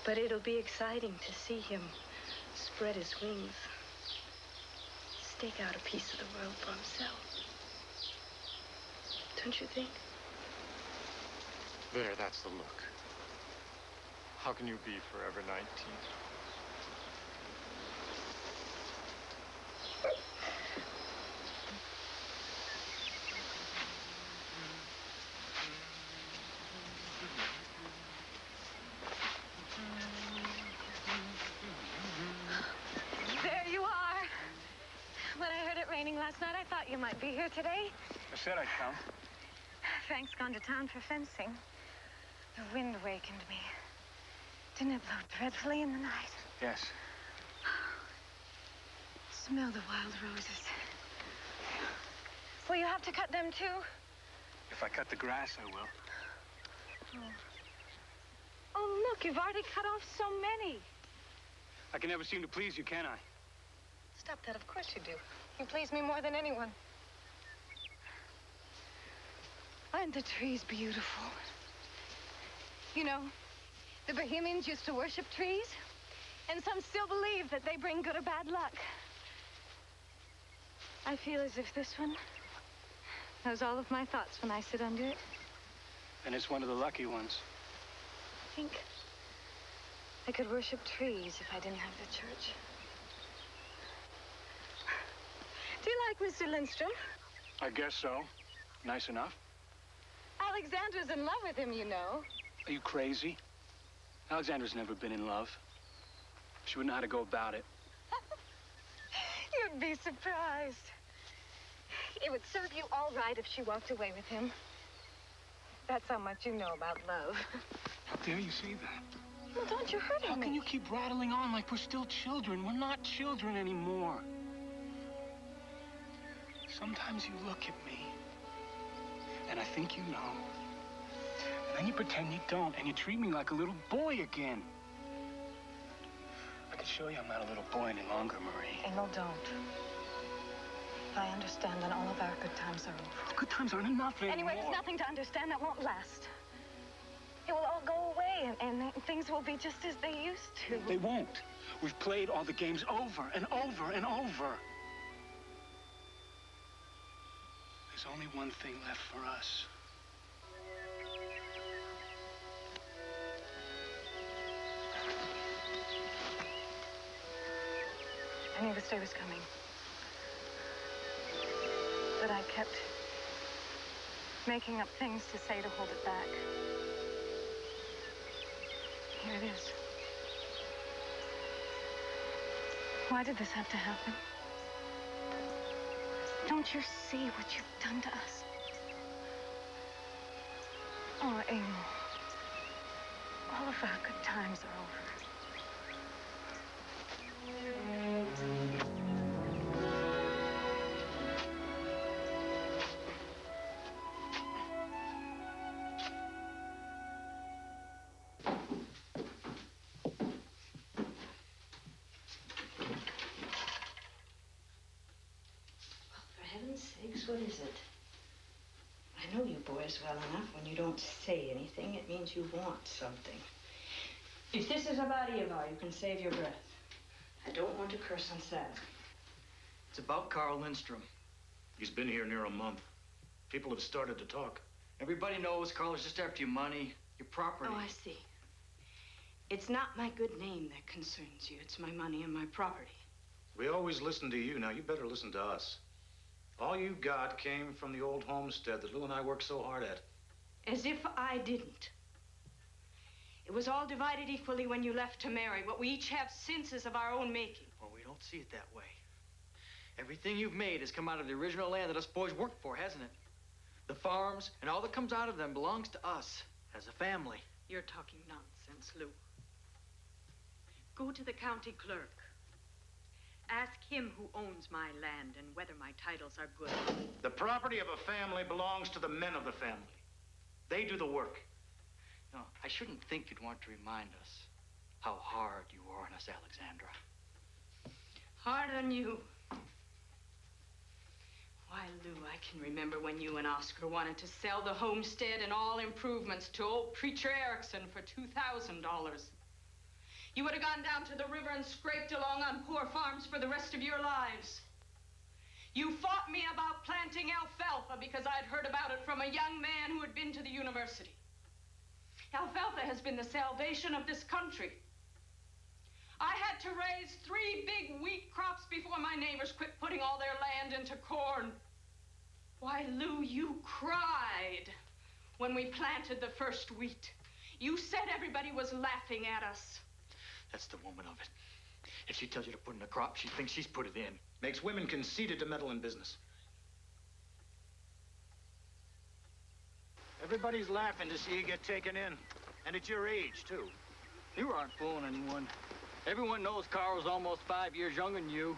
But it'll be exciting to see him spread his wings. Stake out a piece of the world for himself. Don't you think? There, that's the look. How can you be forever 19? There you are. When I heard it raining last night, I thought you might be here today. I said I'd come. Frank's gone to town for fencing. The wind wakened me. Didn't it blow dreadfully in the night? Yes. Smell the wild roses. Will you have to cut them too? If I cut the grass, I will. Oh, look, you've already cut off so many. I can never seem to please you, can I? Stop that, of course you do. You please me more than anyone. Aren't the trees beautiful? You know, the Bohemians used to worship trees, and some still believe that they bring good or bad luck. I feel as if this one knows all of my thoughts when I sit under it. And it's one of the lucky ones. I think I could worship trees if I didn't have the church. Do you like Mr. Lindstrom? I guess so. Nice enough. Alexandra's in love with him, you know. Are you crazy? Alexandra's never been in love. She wouldn't know how to go about it. You'd be surprised. It would serve you all right if she walked away with him. That's how much you know about love. How dare you say that? Well, don't you hurt me. How can you keep rattling on like we're still children? We're not children anymore. Sometimes you look at me, and I think you know. And then you pretend you don't, and you treat me like a little boy again. I can show you I'm not a little boy any longer, Marie. Emil, don't. If I understand, then all of our good times are over. Good times aren't enough anymore. Anyway, there's nothing to understand that won't last. It will all go away, and things will be just as they used to. They won't. We've played all the games over and over and over. There's only one thing left for us. knew this day was coming. But I kept making up things to say to hold it back. Here it is. Why did this have to happen? Don't you see what you've done to us? Oh, Amy. All of our good times are over. For heaven's sakes, what is it? I know you boys well enough. When you don't say anything, it means you want something. If this is about Evar, you can save your breath. I don't want to curse on Saturday. It's about Carl Lindstrom. He's been here near a month. People have started to talk. Everybody knows Carl is just after your money, your property. Oh, I see. It's not my good name that concerns you. It's my money and my property. We always listen to you. Now, you better listen to us. All you got came from the old homestead that Lou and I worked so hard at. As if I didn't. It was all divided equally when you left to marry. What we each have since is of our own making. Well, we don't see it that way. Everything you've made has come out of the original land that us boys worked for, hasn't it? The farms and all that comes out of them belongs to us as a family. You're talking nonsense, Lou. Go to the county clerk. Ask him who owns my land and whether my titles are good. The property of a family belongs to the men of the family. They do the work. No, I shouldn't think you'd want to remind us how hard you were on us, Alexandra. Harder than you. Why, Lou, I can remember when you and Oscar wanted to sell the homestead and all improvements to old Preacher Erickson for $2,000. You would have gone down to the river and scraped along on poor farms for the rest of your lives. You fought me about planting alfalfa because I'd heard about it from a young man who had been to the university. Alfalfa has been the salvation of this country. I had to raise 3 big wheat crops before my neighbors quit putting all their land into corn. Why, Lou, you cried when we planted the first wheat. You said everybody was laughing at us. That's the woman of it. If she tells you to put in a crop, she thinks she's put it in. Makes women conceited to meddle in business. Everybody's laughing to see you get taken in. And at your age, too. You aren't fooling anyone. Everyone knows Carl's almost 5 years younger than you.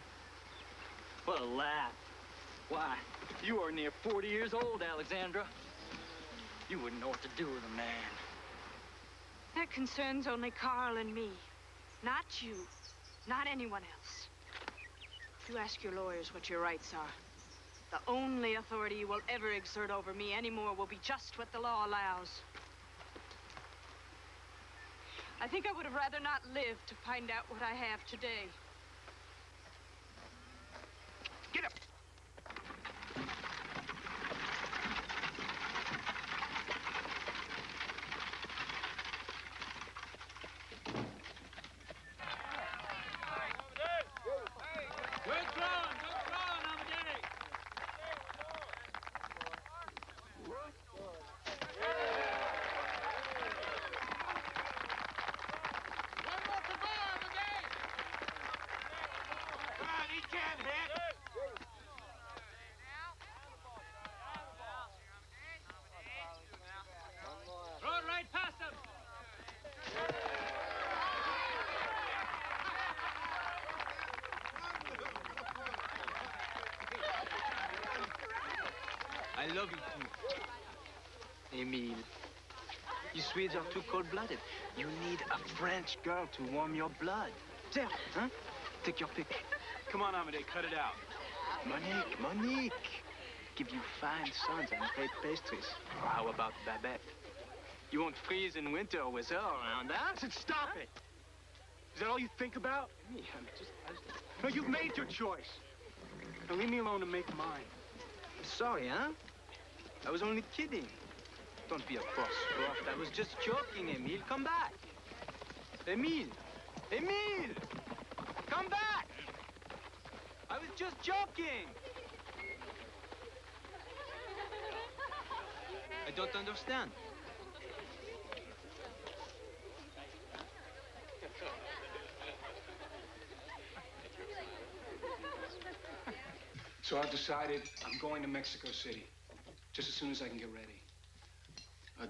What a laugh. Why, you are near 40 years old, Alexandra. You wouldn't know what to do with a man. That concerns only Carl and me. Not you. Not anyone else. You ask your lawyers what your rights are. The only authority you will ever exert over me anymore will be just what the law allows. I think I would have rather not lived to find out what I have today. Get up! I love you too. Emile, you Swedes are too cold-blooded. You need a French girl to warm your blood. There, huh? Take your pick. Come on, Amadee, cut it out. Monique. Give you fine sons and great pastries. Or how about Babette? You won't freeze in winter with her around, huh? I said stop it. Is that all you think about? No, you've made your choice. Now leave me alone to make mine. Sorry, huh? I was only kidding. Don't be a cross rough. I was just joking, Emile. Come back. Emile! Emile! Come back! I was just joking. I don't understand. So I've decided I'm going to Mexico City, just as soon as I can get ready.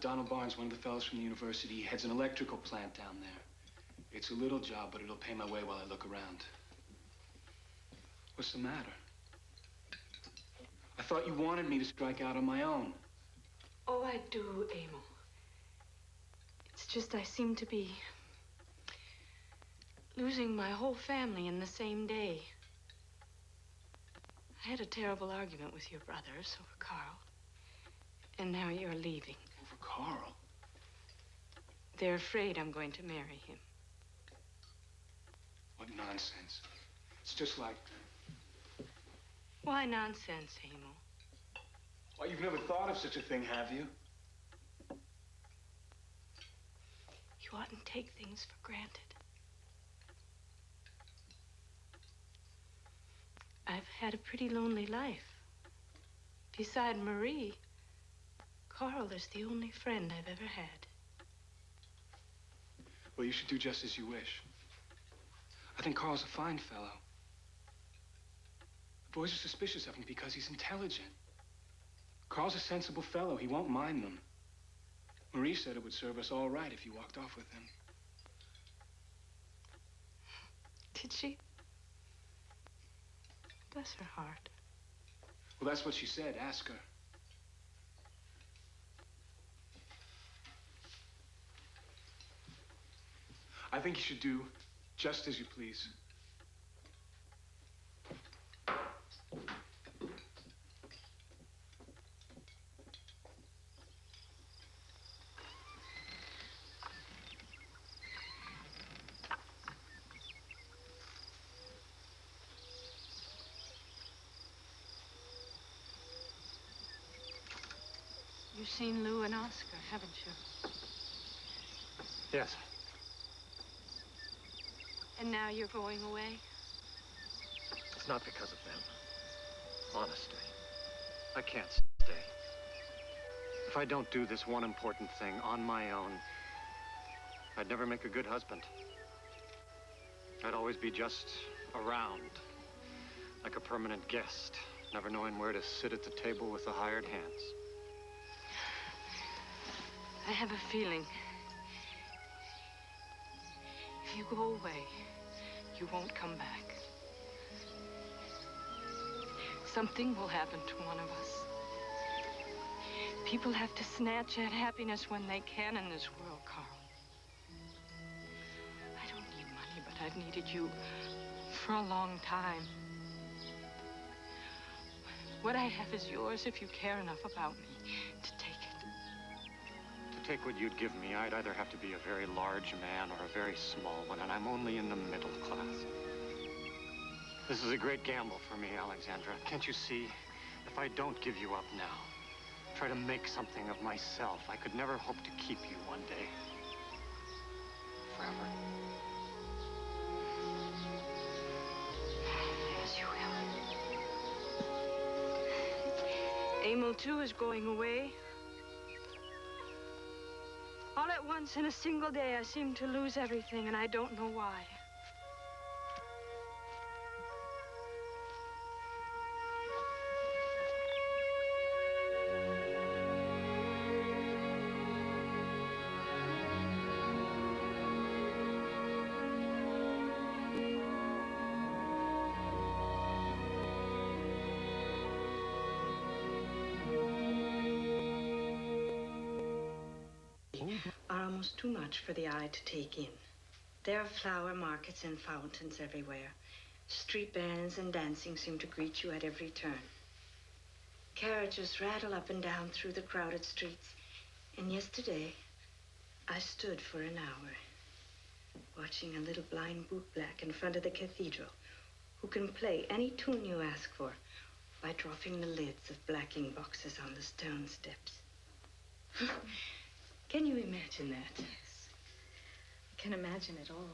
Donald Barnes, one of the fellows from the university, heads an electrical plant down there. It's a little job, but it'll pay my way while I look around. What's the matter? I thought you wanted me to strike out on my own. Oh, I do, Emil. It's just I seem to be losing my whole family in the same day. I had a terrible argument with your brothers over Carl. And now you're leaving. Over Carl? They're afraid I'm going to marry him. What nonsense. It's just like... Why nonsense, Emil? Well, you've never thought of such a thing, have you? You oughtn't take things for granted. I've had a pretty lonely life. Beside Marie, Carl is the only friend I've ever had. Well, you should do just as you wish. I think Carl's a fine fellow. The boys are suspicious of him because he's intelligent. Carl's a sensible fellow. He won't mind them. Marie said it would serve us all right if you walked off with him. Did she? Bless her heart. Well, that's what she said. Ask her. I think you should do just as you please. You've seen Lou and Oscar, haven't you? Yes. And now you're going away? It's not because of them. Honestly. I can't stay. If I don't do this one important thing on my own, I'd never make a good husband. I'd always be just around, like a permanent guest, never knowing where to sit at the table with the hired hands. I have a feeling if you go away, you won't come back. Something will happen to one of us. People have to snatch at happiness when they can in this world, Carl. I don't need money, but I've needed you for a long time. What I have is yours if you care enough about me to take it. To take what you'd give me, I'd either have to be a very large man or a very small one, and I'm only in the middle class. This is a great gamble for me, Alexandra. Can't you see? If I don't give you up now, try to make something of myself, I could never hope to keep you one day. Forever. Yes, you will. Emil, too, is going away. All at once, in a single day, I seem to lose everything, and I don't know why. Are almost too much for the eye to take in. There are flower markets and fountains everywhere. Street bands and dancing seem to greet you at every turn. Carriages rattle up and down through the crowded streets. And yesterday, I stood for an hour, watching a little blind bootblack in front of the cathedral, who can play any tune you ask for by dropping the lids of blacking boxes on the stone steps. Can you imagine that? Yes. I can imagine it all.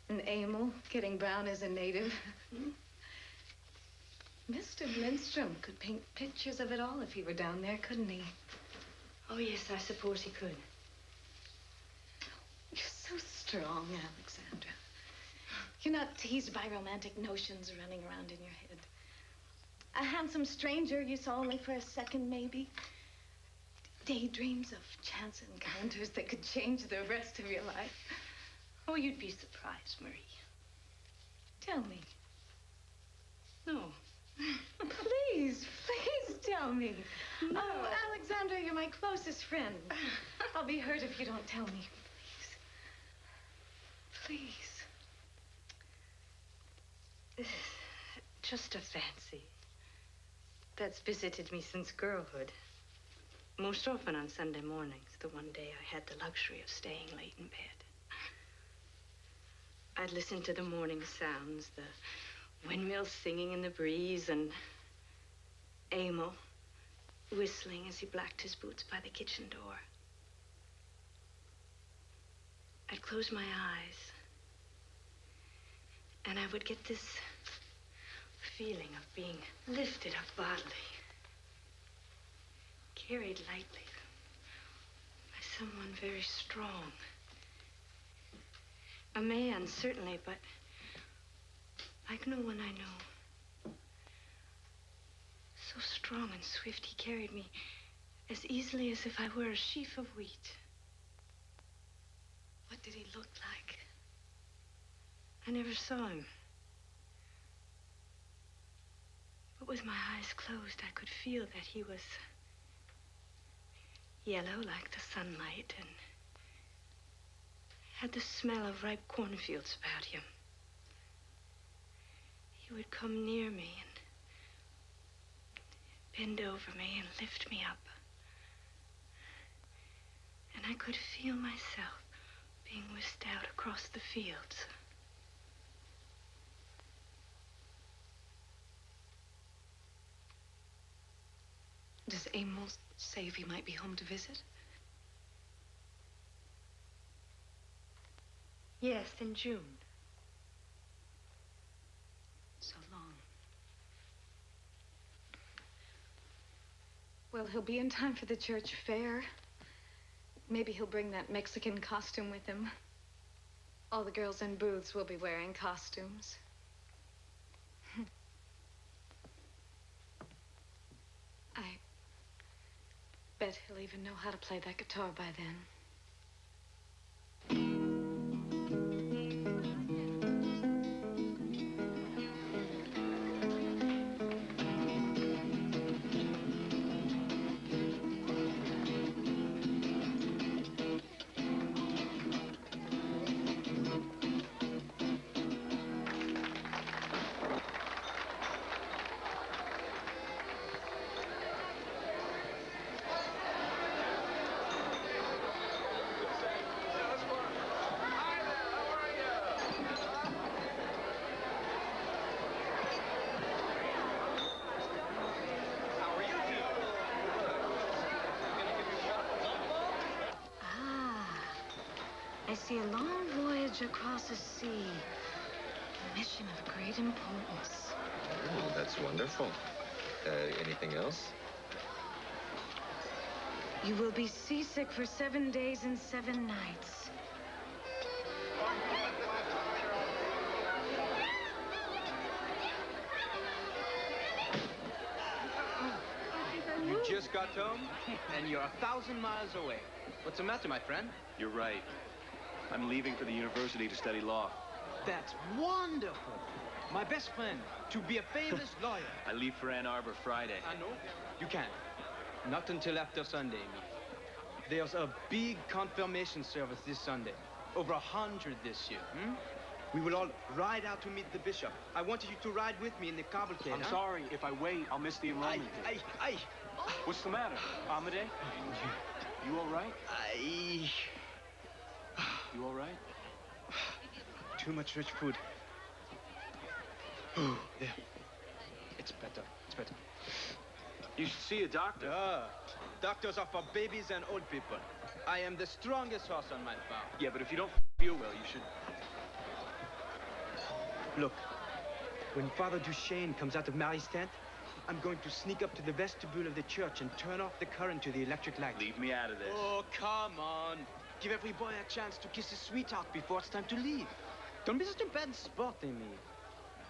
And Emil getting brown as a native. Mr. Lindstrom could paint pictures of it all if he were down there, couldn't he? Oh, yes, I suppose he could. You're so strong, Alexandra. You're not teased by romantic notions running around in your head. A handsome stranger you saw only for a second, maybe. Daydreams of chance encounters that could change the rest of your life. Oh, you'd be surprised, Marie. Tell me. No. Please tell me. No. Oh, Alexandra, you're my closest friend. I'll be hurt if you don't tell me. Please. Please. Just a fancy. That's visited me since girlhood. Most often on Sunday mornings, the one day I had the luxury of staying late in bed. I'd listen to the morning sounds, the windmills singing in the breeze, and Emil whistling as he blacked his boots by the kitchen door. I'd close my eyes, and I would get this feeling of being lifted up bodily, carried lightly by someone very strong. A man, certainly, but like no one I know. So strong and swift, he carried me as easily as if I were a sheaf of wheat. What did he look like? I never saw him. But with my eyes closed, I could feel that he was yellow like the sunlight and had the smell of ripe cornfields about him. He would come near me and bend over me and lift me up. And I could feel myself being whisked out across the fields. Does Emil say if he might be home to visit? Yes, in June. So long. Well, he'll be in time for the church fair. Maybe he'll bring that Mexican costume with him. All the girls in booths will be wearing costumes. I bet he'll even know how to play that guitar by then. I see a long voyage across the sea. A mission of great importance. Oh, that's wonderful. Anything else? You will be seasick for 7 days and 7 nights. You just got home, and you're 1,000 miles away. What's the matter, my friend? You're right. I'm leaving for the university to study law. That's wonderful. My best friend, to be a famous lawyer. I leave for Ann Arbor Friday. I know. You can't. Not until after Sunday, me. There's a big confirmation service this Sunday. Over 100 this year. We will all ride out to meet the bishop. I wanted you to ride with me in the cavalcade. I'm sorry. If I wait, I'll miss the enrollment. What's the matter, Amade? You all right? You all right? Too much rich food. Oh, there. It's better. It's better. You should see a doctor. Doctors are for babies and old people. I am the strongest horse on my farm. Yeah, but if you don't feel well, you should... Look, When Father Duchesne comes out of Mary's tent, I'm going to sneak up to the vestibule of the church and turn off the current to the electric light. Leave me out of this. Oh, come on. Give every boy a chance to kiss his sweetheart before it's time to leave. Don't be such a bad sport, Amy.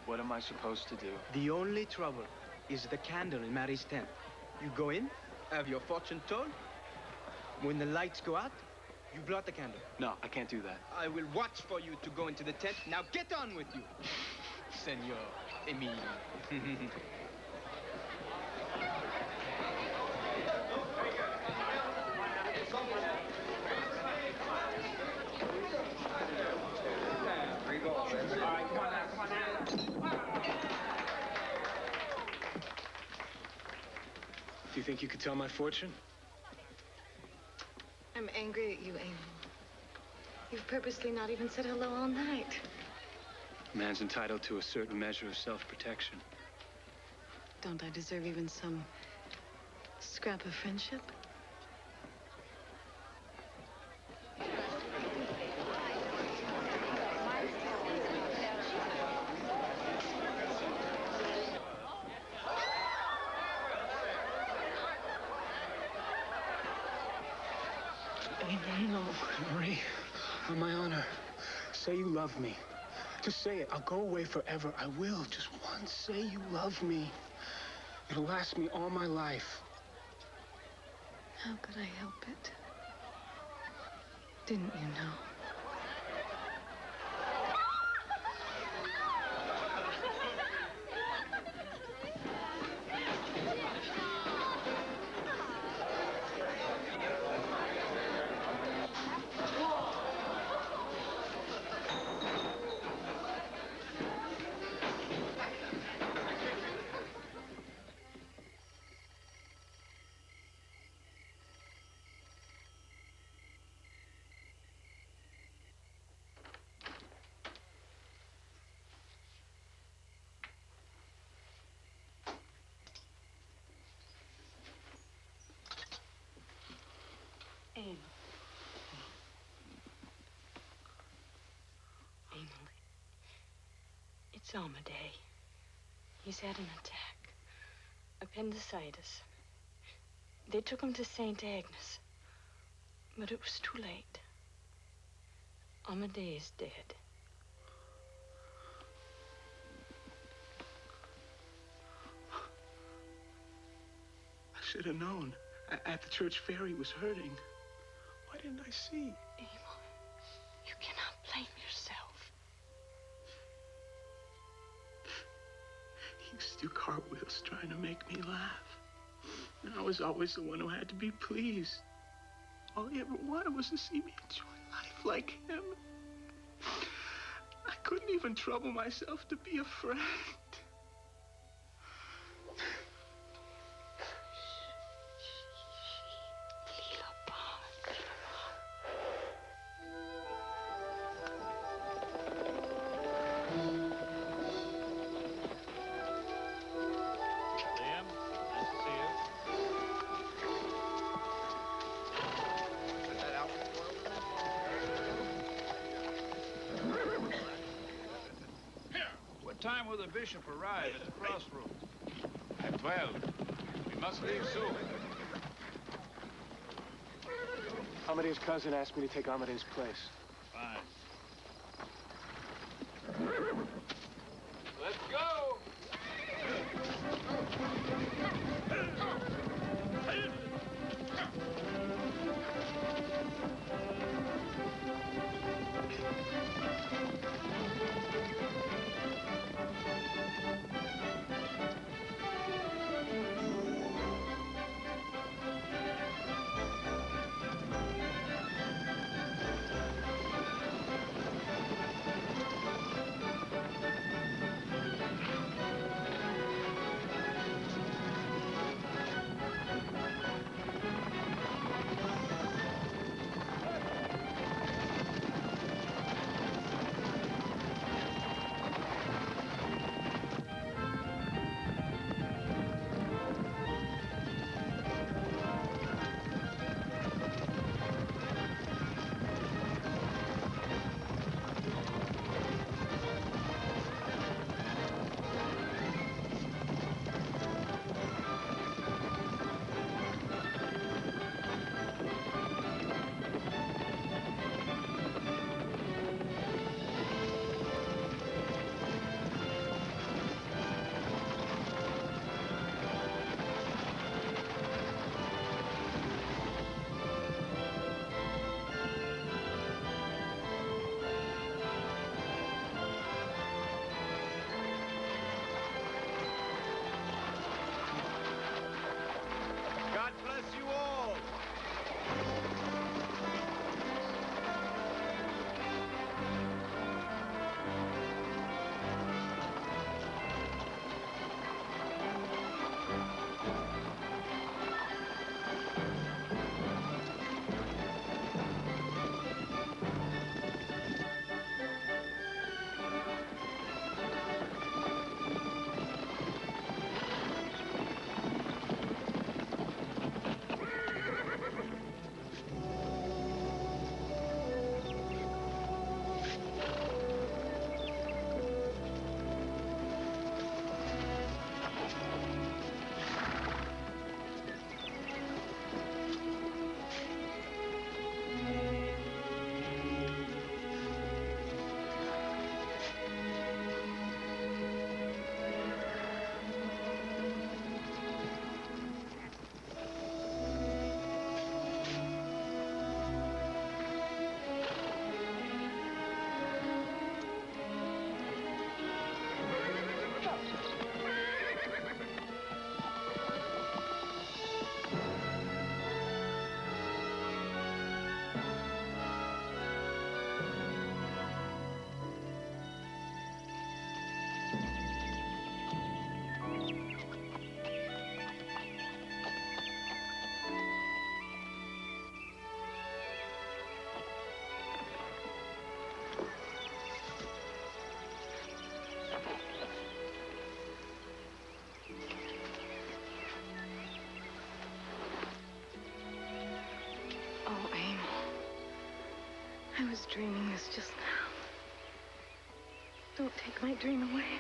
What am I supposed to do? The only trouble is the candle in Mary's tent. You go in, have your fortune told. When the lights go out, you blow out the candle. No, I can't do that. I will watch for you to go into the tent. Now get on with you, Senor Emile. Do you think you could tell my fortune? I'm angry at you, Emil. You've purposely not even said hello all night. A man's entitled to a certain measure of self-protection. Don't I deserve even some scrap of friendship? No, Marie, on my honor, say you love me. Just say it. I'll go away forever. I will. Just once say you love me. It'll last me all my life. How could I help it? Didn't you know? Emil. Emil, it's Amadei. He's had an attack. Appendicitis. They took him to St. Agnes. But it was too late. Amadei is dead. I should have known. At the church fair, he was hurting. Why didn't I see? Emil, you cannot blame yourself. He used to do cartwheels trying to make me laugh. And I was always the one who had to be pleased. All he ever wanted was to see me enjoy life like him. I couldn't even trouble myself to be a friend. Time will the bishop arrive at the crossroads? At 12. We must leave soon. Amadei's cousin asked me to take Amadei's place. Fine. Let's go! dreaming this just now. Don't take my dream away.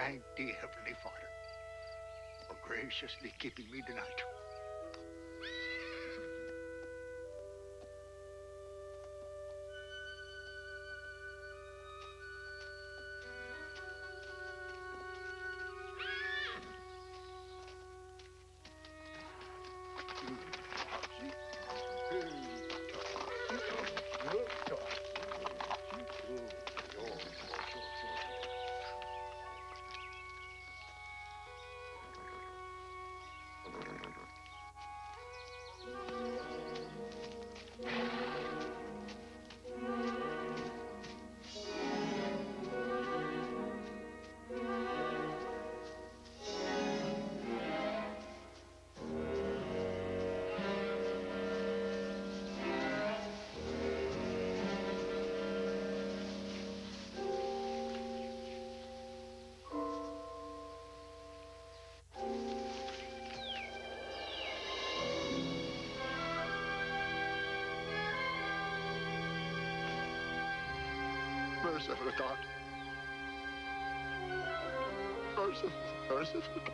Thank thee, Heavenly Father, for graciously keeping me tonight. Merciful God. Merciful God.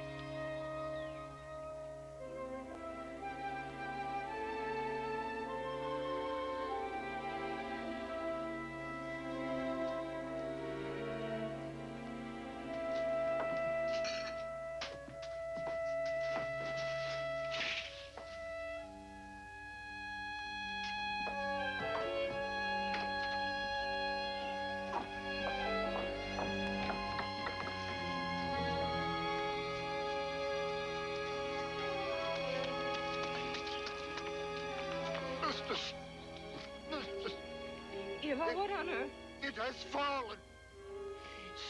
Eva, what on earth? It has fallen.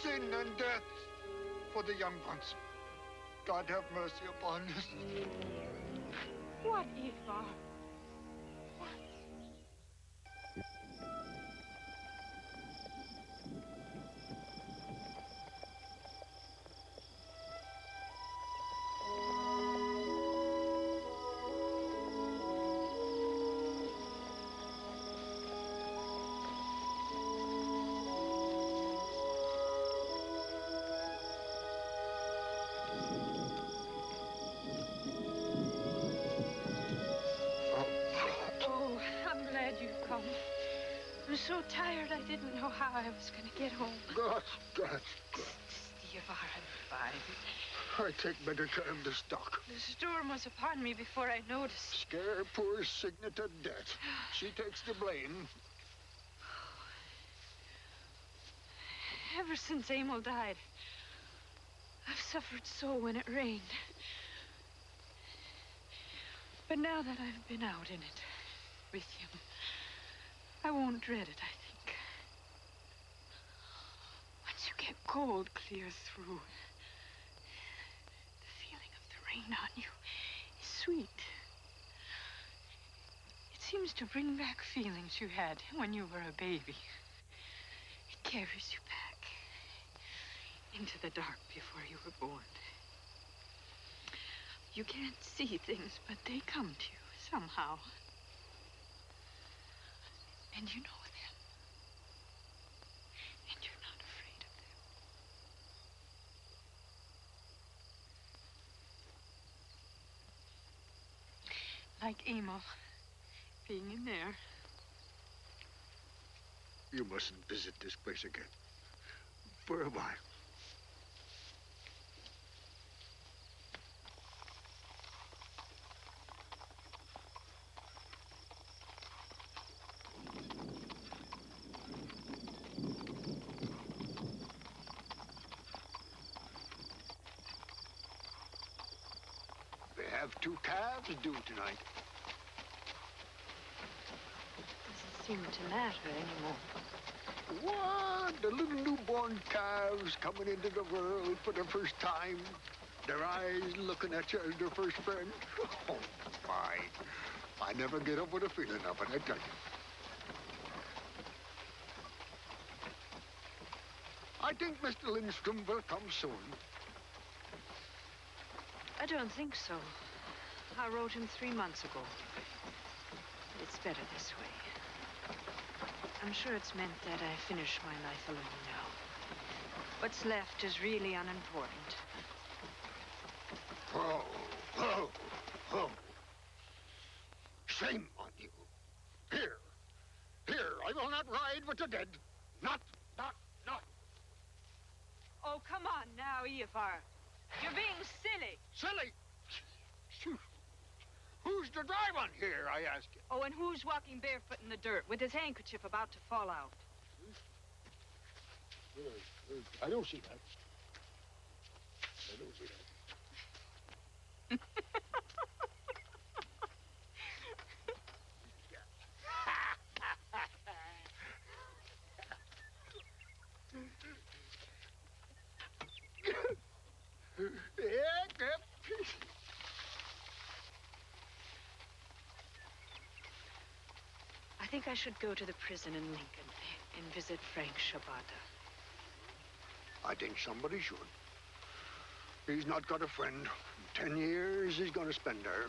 Sin and death for the young ones. God have mercy upon us. What, Eva? Oh, I'm glad you've come. I'm so tired I didn't know how I was going to get home. God. Eva, I'm fine. I take better care of the stock. The storm was upon me before I noticed. Scare poor Signet to death. She takes the blame. Ever since Emil died, I've suffered so when it rained. But now that I've been out in it with him, I won't dread it, I think. Once you get cold clear through, the feeling of the rain on you is sweet. It seems to bring back feelings you had when you were a baby. It carries you back into the dark before you were born. You can't see things, but they come to you somehow. And you know them. And you're not afraid of them. Like Emil being in there. You mustn't visit this place again. For a while. We have 2 calves due tonight. Doesn't seem to matter anymore. What? The little newborn calves coming into the world for the first time. Their eyes looking at you as their first friend. Oh, fine. I never get over the feeling of it, I tell you. I think Mr. Lindstrom will come soon. I don't think so. I wrote him 3 months ago. It's better this way. I'm sure it's meant that I finish my life alone now. What's left is really unimportant. Oh. Shame on you. Here. I will not ride with the dead. Not. Oh, come on now, Ivar. You're being silly. Silly? Shoot. Who's the driver here, I ask you? Oh, and who's walking barefoot in the dirt with his handkerchief about to fall out? I don't see that. I think I should go to the prison in Lincoln and visit Frank Shabata. I think somebody should. He's not got a friend. 10 years he's going to spend there.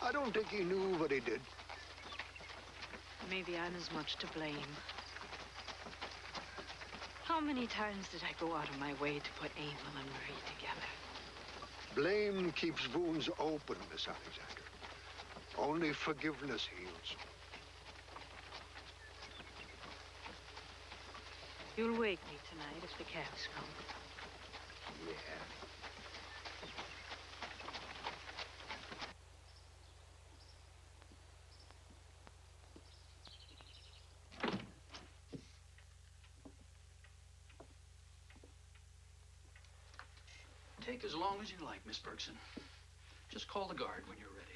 I don't think he knew what he did. Maybe I'm as much to blame. How many times did I go out of my way to put Abel and Marie together? Blame keeps wounds open, Miss Alexander. Only forgiveness heals. You'll wake me tonight if the cabs come. Yeah. Take as long as you like, Miss Bergson. Just call the guard when you're ready.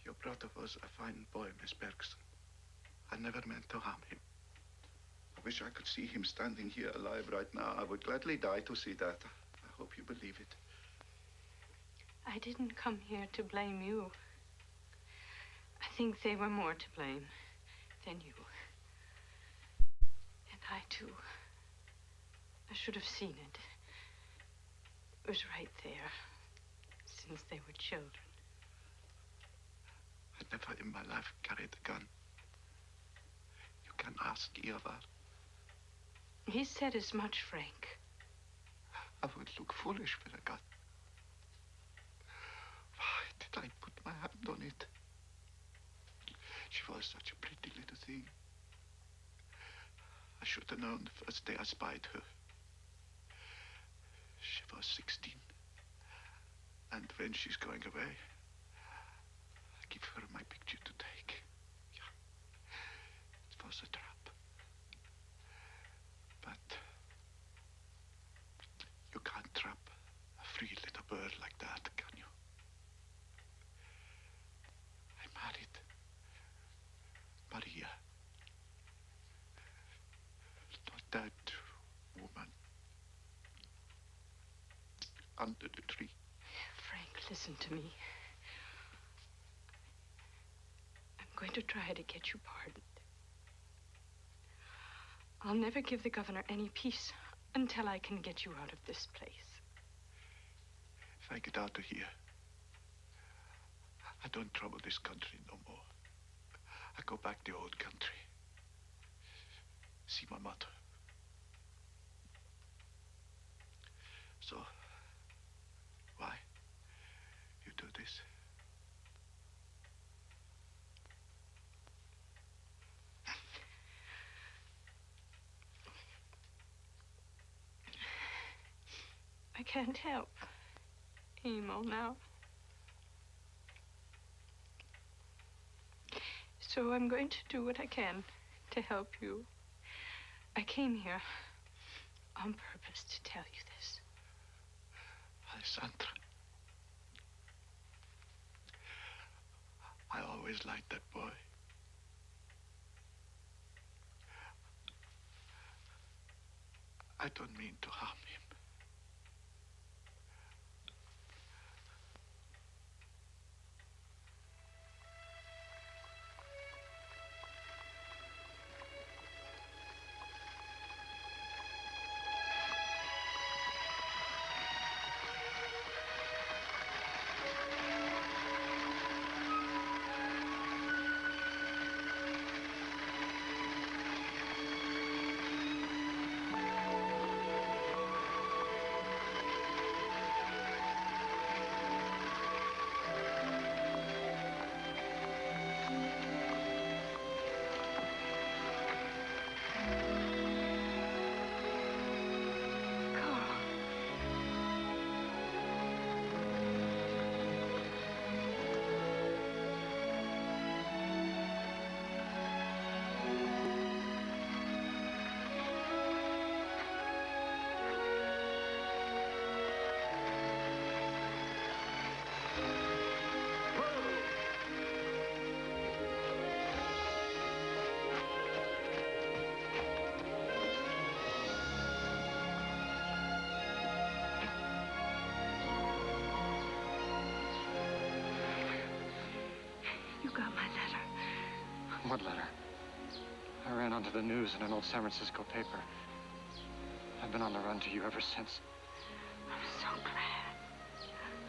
Your brother was a fine boy, Miss Bergson. I never meant to harm him. I wish I could see him standing here alive right now. I would gladly die to see that. I hope you believe it. I didn't come here to blame you. I think they were more to blame than you. And I, too. I should have seen it. It was right there, since they were children. I never in my life carried a gun. You can ask Ivar. He said as much, Frank. I would look foolish with a gun. Why did I put my hand on it? She was such a pretty little thing. I should have known the first day I spied her. She was 16. And when she's going away, I give her my picture to take. Yeah. It was a trap. But you can't trap a free little bird like that, can you? I married Maria. Not that woman. Under the tree. Frank, listen to me. I'm going to try to get you pardoned. I'll never give the governor any peace until I can get you out of this place. If I get out of here, I don't trouble this country no more. I go back to the old country. See my mother. So, why you do this? I can't help Emil now. So I'm going to do what I can to help you. I came here on purpose to tell you this. Alessandra. I always liked that boy. I don't mean to harm him. What letter? I ran onto the news in an old San Francisco paper. I've been on the run to you ever since. I'm so glad.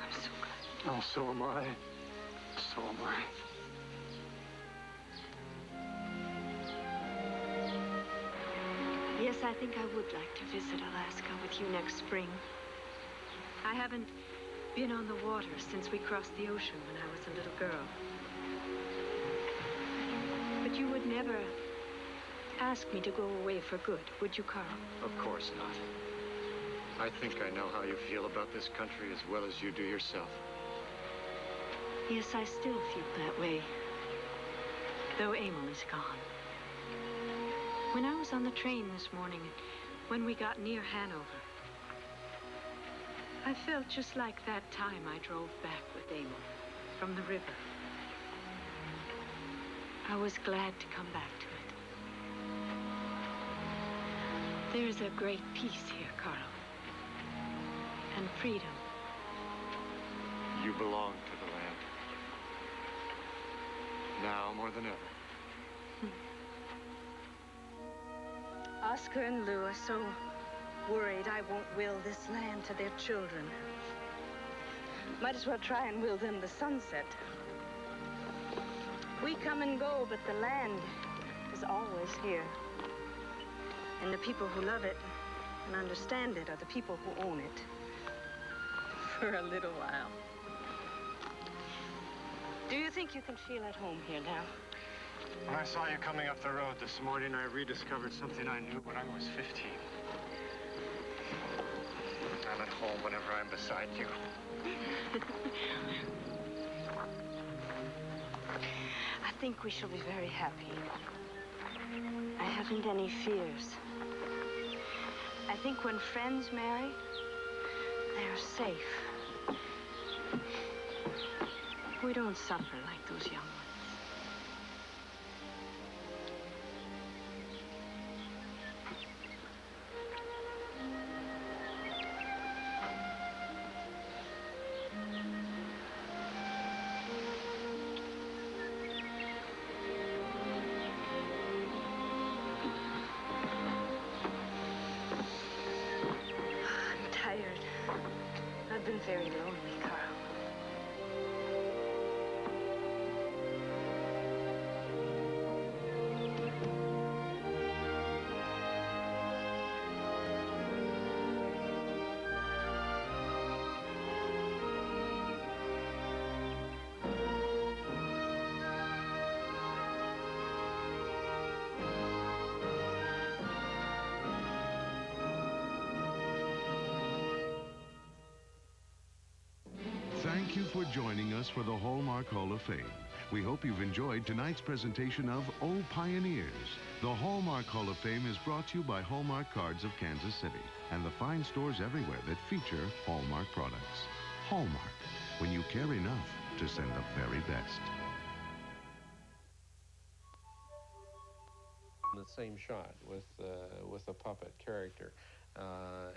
I'm so glad. Oh, so am I. So am I. Yes, I think I would like to visit Alaska with you next spring. I haven't been on the water since we crossed the ocean when I was a little girl. But you would never ask me to go away for good, would you, Carl? Of course not. I think I know how you feel about this country as well as you do yourself. Yes, I still feel that way, though Emil is gone. When I was on the train this morning, when we got near Hanover, I felt just like that time I drove back with Emil from the river. I was glad to come back to it. There's a great peace here, Carl. And freedom. You belong to the land. Now more than ever. Oscar and Lou are so worried I won't will this land to their children. Might as well try and will them the sunset. We come and go, but the land is always here. And the people who love it and understand it are the people who own it. For a little while. Do you think you can feel at home here now? When I saw you coming up the road this morning, I rediscovered something I knew when I was 15. I'm at home whenever I'm beside you. I think we shall be very happy. I haven't any fears. I think when friends marry, they're safe. We don't suffer like those young ones. I'm tired. I've been very lonely, Carl. Thank you for joining us for the Hallmark Hall of Fame. We hope you've enjoyed tonight's presentation of Oh Pioneers. The Hallmark Hall of Fame is brought to you by Hallmark Cards of Kansas City and the fine stores everywhere that feature Hallmark products. Hallmark, when you care enough to send the very best. The same shot with a puppet character.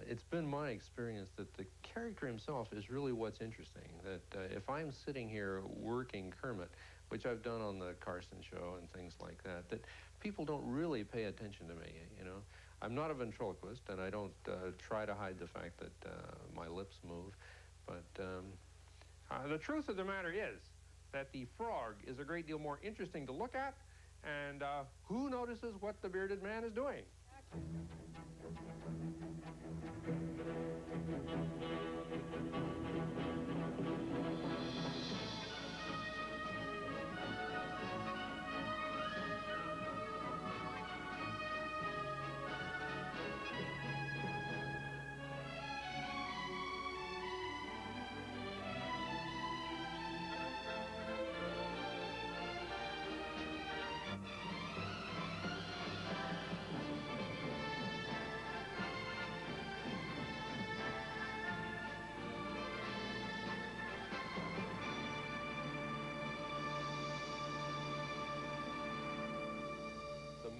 It's been my experience that the character himself is really what's interesting. That if I'm sitting here working Kermit, which I've done on the Carson show and things like that, that people don't really pay attention to me, you know. I'm not a ventriloquist, and I don't try to hide the fact that my lips move, but the truth of the matter is that the frog is a great deal more interesting to look at, and who notices what the bearded man is doing?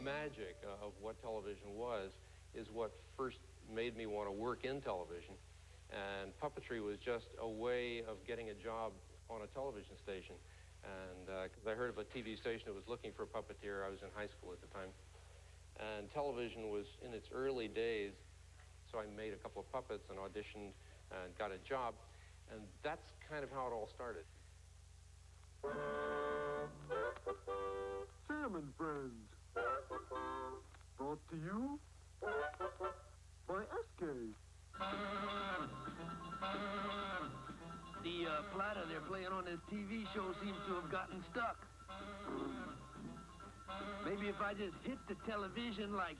Magic of what television was is what first made me want to work in television, and puppetry was just a way of getting a job on a television station. And because I heard of a TV station that was looking for a puppeteer, I was in high school at the time, and television was in its early days, so I made a couple of puppets and auditioned and got a job. And that's kind of how it all started. Sam and Friends. Brought to you by SK. The platter they're playing on this TV show seems to have gotten stuck. Maybe if I just hit the television like...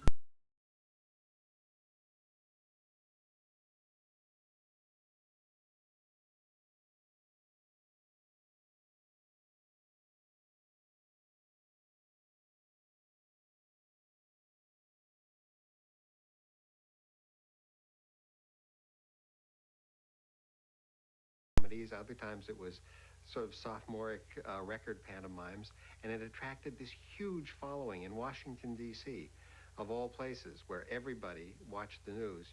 Other times it was sort of sophomoric record pantomimes, and it attracted this huge following in Washington, D.C., of all places, where everybody watched the news.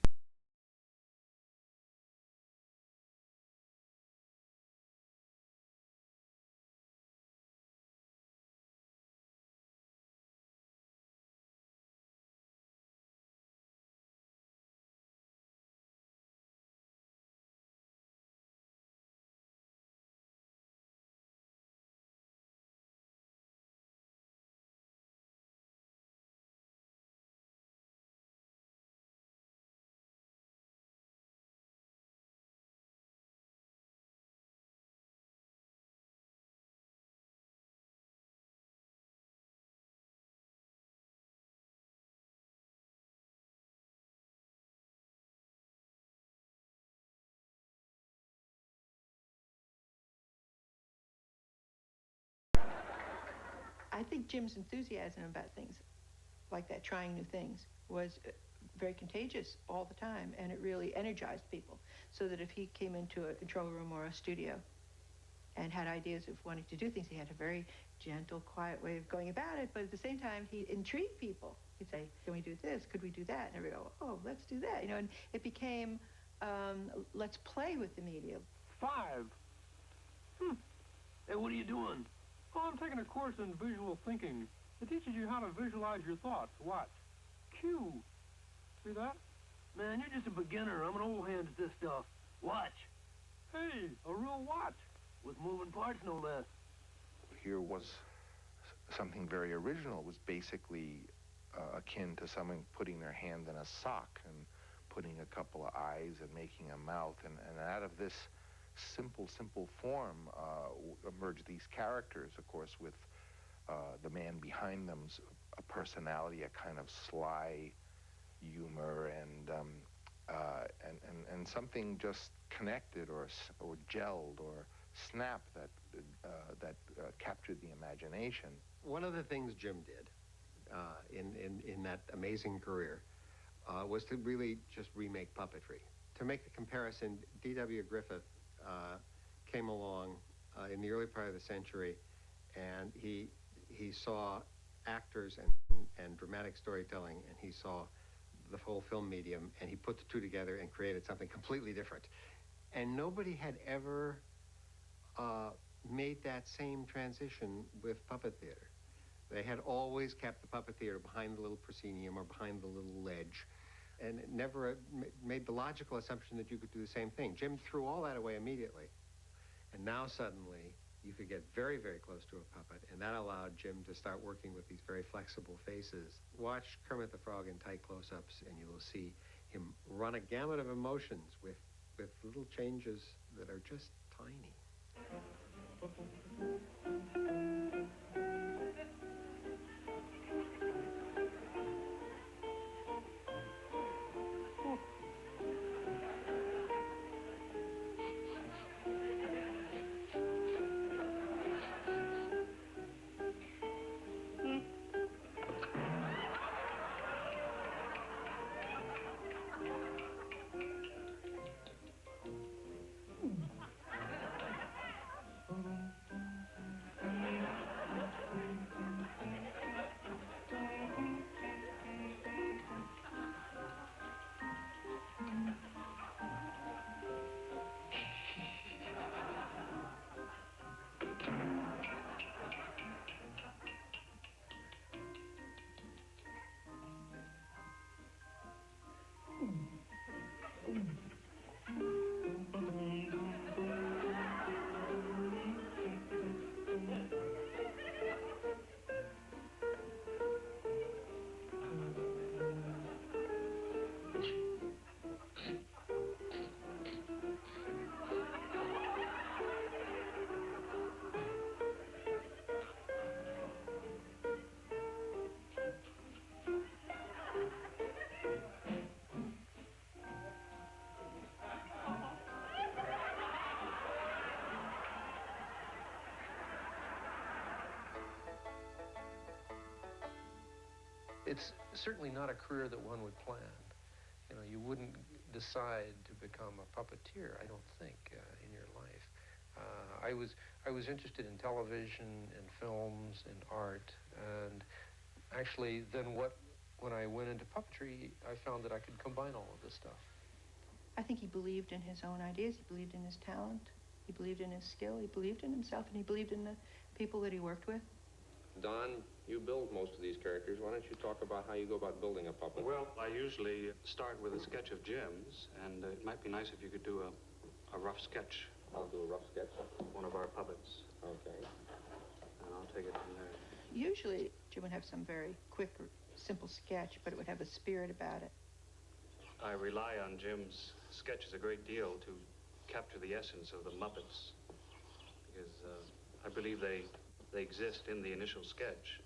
I think Jim's enthusiasm about things like that, trying new things, was very contagious all the time, and it really energized people. So that if he came into a control room or a studio and had ideas of wanting to do things, he had a very gentle, quiet way of going about it, but at the same time, he intrigued people. He'd say, can we do this? Could we do that? And everybody go, oh, let's do that. You know, and it became, let's play with the medium. 5. Hey, what are you doing? Oh, I'm taking a course in visual thinking. It teaches you how to visualize your thoughts. Watch. Cue. See that? Man, you're just a beginner. I'm an old hand at this stuff. Watch. Hey, a real watch. With moving parts, no less. Here was something very original. It was basically akin to someone putting their hand in a sock and putting a couple of eyes and making a mouth. And out of this simple form emerged these characters, of course, with the man behind them's a personality, a kind of sly humor, and something just connected or gelled or snapped that captured the imagination. One of the things Jim did in that amazing career was to really just remake puppetry. To make the comparison, D.W. Griffith came along in the early part of the century, and he saw actors and dramatic storytelling, and he saw the whole film medium, and he put the two together and created something completely different. And nobody had ever made that same transition with puppet theater. They had always kept the puppet theater behind the little proscenium or behind the little ledge, and it never made the logical assumption that you could do the same thing. Jim threw all that away immediately. And now suddenly, you could get very, very close to a puppet, and that allowed Jim to start working with these very flexible faces. Watch Kermit the Frog in tight close-ups, and you will see him run a gamut of emotions with little changes that are just tiny. It's certainly not a career that one would plan. You know, you wouldn't decide to become a puppeteer, I don't think, in your life. I was interested in television and films and art, and actually then when I went into puppetry, I found that I could combine all of this stuff. I think he believed in his own ideas, he believed in his talent, he believed in his skill, he believed in himself, and he believed in the people that he worked with. Don, you build most of these characters. Why don't you talk about how you go about building a puppet? Well, I usually start with a sketch of Jim's, and it might be nice if you could do a rough sketch. I'll do a rough sketch. One of our puppets. Okay. And I'll take it from there. Usually, Jim would have some very quick or simple sketch, but it would have a spirit about it. I rely on Jim's sketches a great deal to capture the essence of the Muppets, because I believe they exist in the initial sketch.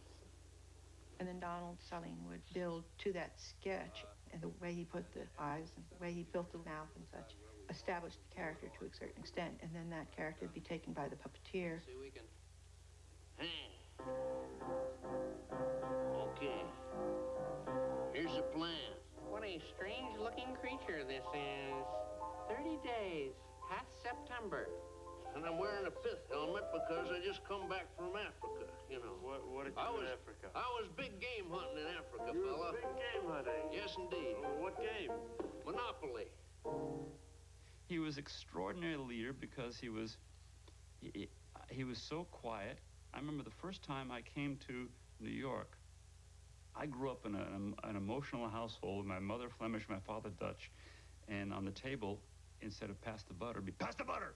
And then Donald Saline would build to that sketch, and the way he put the eyes and the way he built the mouth and such, established the character to a certain extent, and then that character would be taken by the puppeteer. See, we can... Okay. Here's the plan. What a strange-looking creature this is. 30 days, past September. And I'm wearing a 5th helmet because I just come back from Africa, you know. What did you do in Africa? I was big game hunting in Africa, You fella. were big game hunting? Yes, indeed. What game? Monopoly. He was extraordinary leader because he was so quiet. I remember the first time I came to New York. I grew up in an emotional household. My mother Flemish, my father Dutch, and on the table, instead of pass the butter, it'd be pass the butter.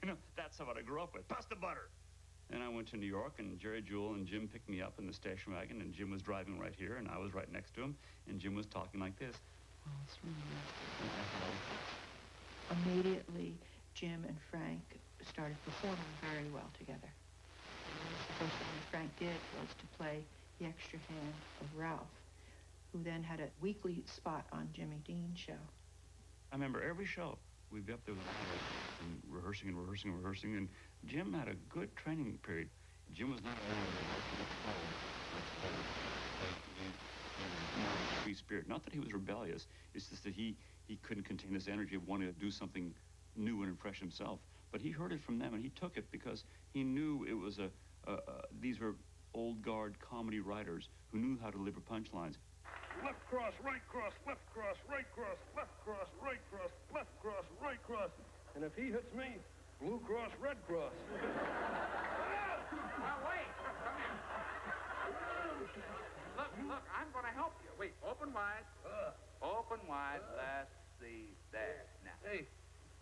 You know, that's what I grew up with. Pass the butter. And I went to New York, and Jerry Jewell and Jim picked me up in the station wagon, and Jim was driving right here, and I was right next to him, and Jim was talking like this. Immediately, Jim and Frank started performing very well together. The first thing that Frank did was to play the extra hand of Ralph, who then had a weekly spot on Jimmy Dean's show. I remember every show, we'd be up there with and rehearsing and rehearsing and rehearsing, and Jim had a good training period. Jim was not free spirit. Not that he was rebellious, it's just that he couldn't contain this energy of wanting to do something new and refresh himself. But he heard it from them, and he took it because he knew it was these were old guard comedy writers who knew how to deliver punchlines. Left cross, right cross, left cross, right cross, left cross, right cross, left cross, right cross. And if he hits me, blue cross, red cross. Now, wait. Come here. Look, I'm going to help you. Wait, open wide. Open wide. Let's see. There. Now. Hey,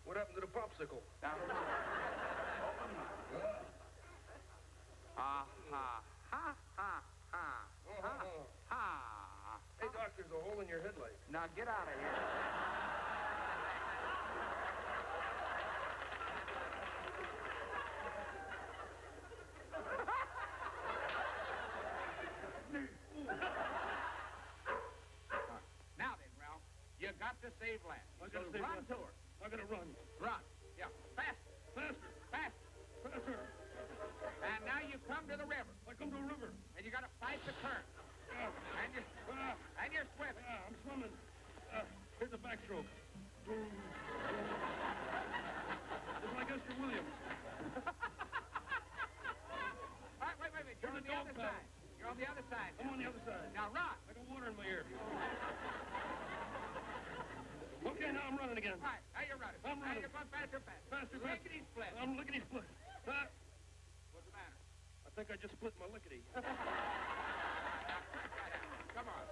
what happened to the popsicle? Now, open wide. Ha, ha, ha, ha, ha, ha, ha. Hey, Doc, there's a hole in your headlight. Now, get out of here. Now then, Ralph, you got to save land. So run to her. I gotta run. Run. Yeah, faster. Faster. Faster. Faster. And now you come to the river. I come to a river. And you got to fight the current. And you're swimming. I'm swimming. Here's a backstroke. It's like Esther Williams. All right, wait. You're on the other side. You're on the other side. I'm on the other side. Now run. I got water in my ear. Okay, now I'm running again. All right, now you're running. I'm running. Now you're going faster. Faster. Lickety split. I'm lickety split. What's the matter? I think I just split my lickety. Come on.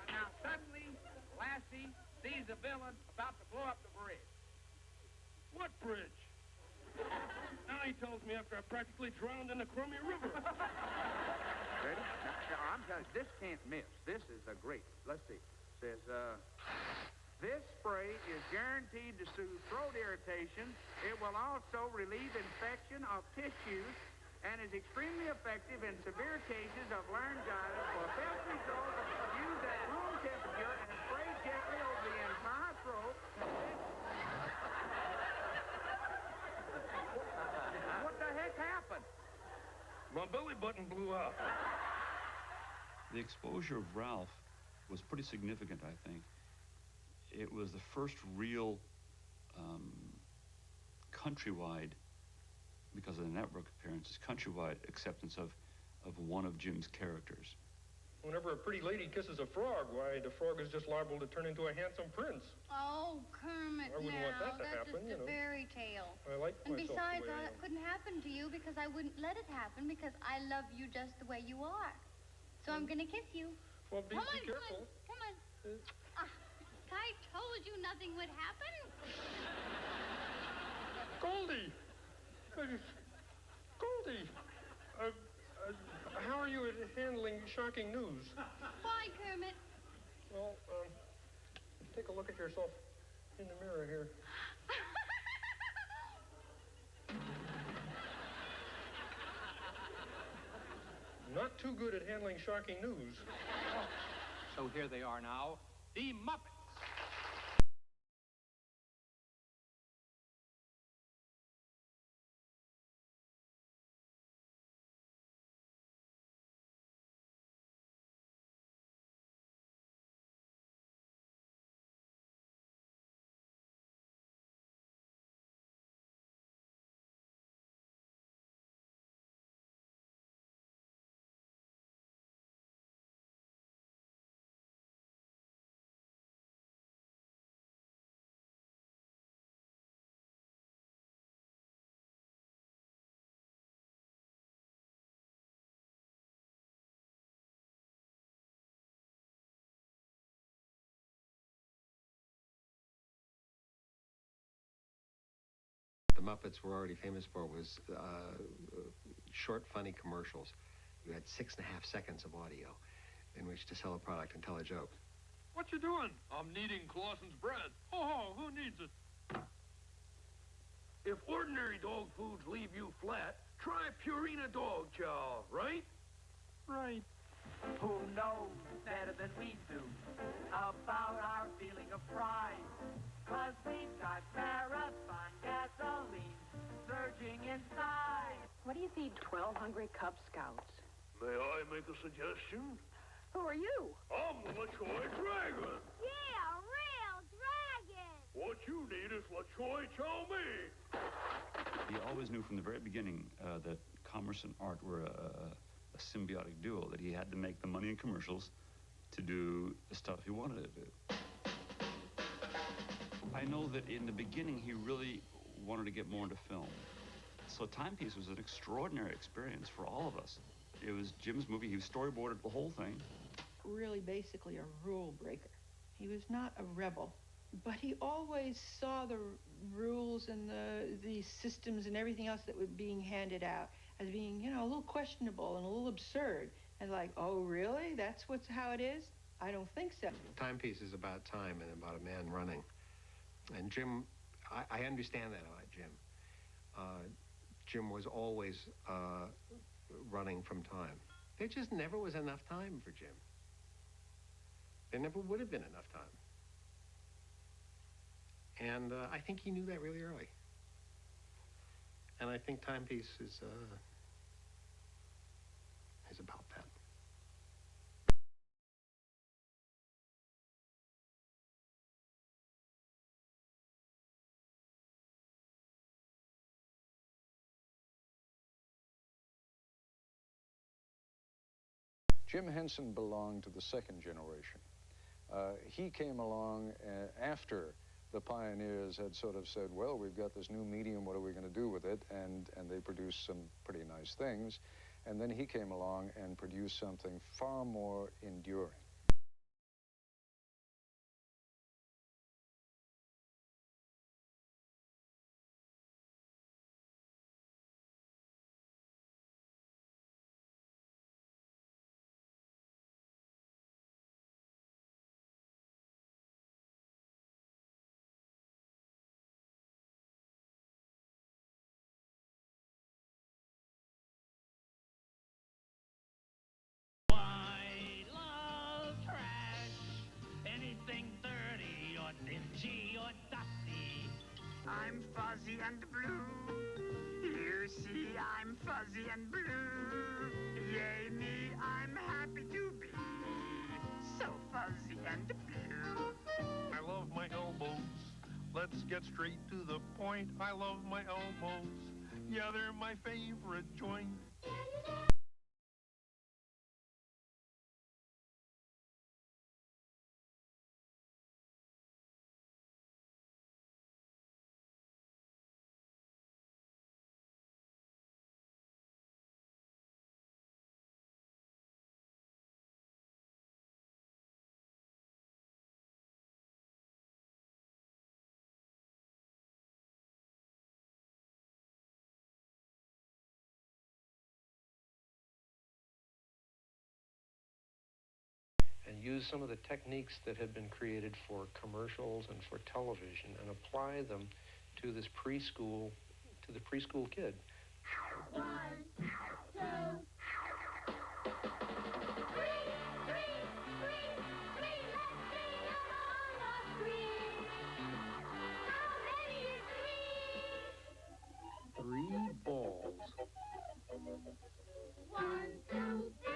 Now, suddenly, Lassie sees a villain about to blow up the bridge. What bridge? Now he tells me after I practically drowned in the Columbia River. Ready? Now, I'm telling you, this can't miss. This is a great. Let's see. It says, this spray is guaranteed to soothe throat irritation. It will also relieve infection of tissues and is extremely effective in severe cases of laryngitis. For best results, use at room temperature and spray gently over the entire throat. What the heck happened? My belly button blew out. The exposure of Ralph was pretty significant, I think. It was the first real countrywide, because of the network appearances, countrywide acceptance of one of Jim's characters. Whenever a pretty lady kisses a frog, why, the frog is just liable to turn into a handsome prince. Oh, Kermit, I wouldn't want that to that's happen, just you a know. fairy tale. I like And myself besides, the way I that am. couldn't happen to you because I wouldn't let it happen because I love you just the way you are. So I'm going to kiss you. Well, be Come on, careful. Come on. I told you nothing would happen. Goldie! Goldie! How are you at handling shocking news? Why, Kermit? Well, take a look at yourself in the mirror here. Not too good at handling shocking news. So here they are now, the Muppets. The Muppets were already famous for was short, funny commercials. You had 6.5 seconds of audio in which to sell a product and tell a joke. What you doing? I'm kneading Clausen's bread. Oh, who needs it? If ordinary dog foods leave you flat, try Purina Dog Chow, right? Right. Who knows better than we do about our feeling of pride? 'Cause we've got marathon gasoline surging inside. What do you feed 12 hungry Cub Scouts? May I make a suggestion? Who are you? I'm the LaChoy Dragon. Yeah, a real dragon. What you need is LaChoy Chow Me. He always knew from the very beginning that commerce and art were a symbiotic duo, that he had to make the money in commercials to do the stuff he wanted to do. I know that in the beginning he really wanted to get more into film. So Timepiece was an extraordinary experience for all of us. It was Jim's movie. He storyboarded the whole thing. Really basically a rule breaker. He was not a rebel, but he always saw the rules and the systems and everything else that was being handed out as being, you know, a little questionable and a little absurd. And like, oh, really? That's how it is? I don't think so. Timepiece is about time and about a man running. And Jim, I understand that about Jim. Jim was always running from time. There just never was enough time for Jim. There never would have been enough time. And I think he knew that really early. And I think Timepiece is about that. Jim Henson belonged to the second generation. He came along after the pioneers had sort of said, well, we've got this new medium, what are we going to do with it? And they produced some pretty nice things. And then he came along and produced something far more enduring. I'm fuzzy and blue. You see, I'm fuzzy and blue. Yay me, I'm happy to be get straight to the point. I love my elbows. Yeah, they're my favorite joint. And use some of the techniques that have been created for commercials and for television and apply them to this preschool, to the preschool kid. 1, 2, 3 balls. 1, 2, 3.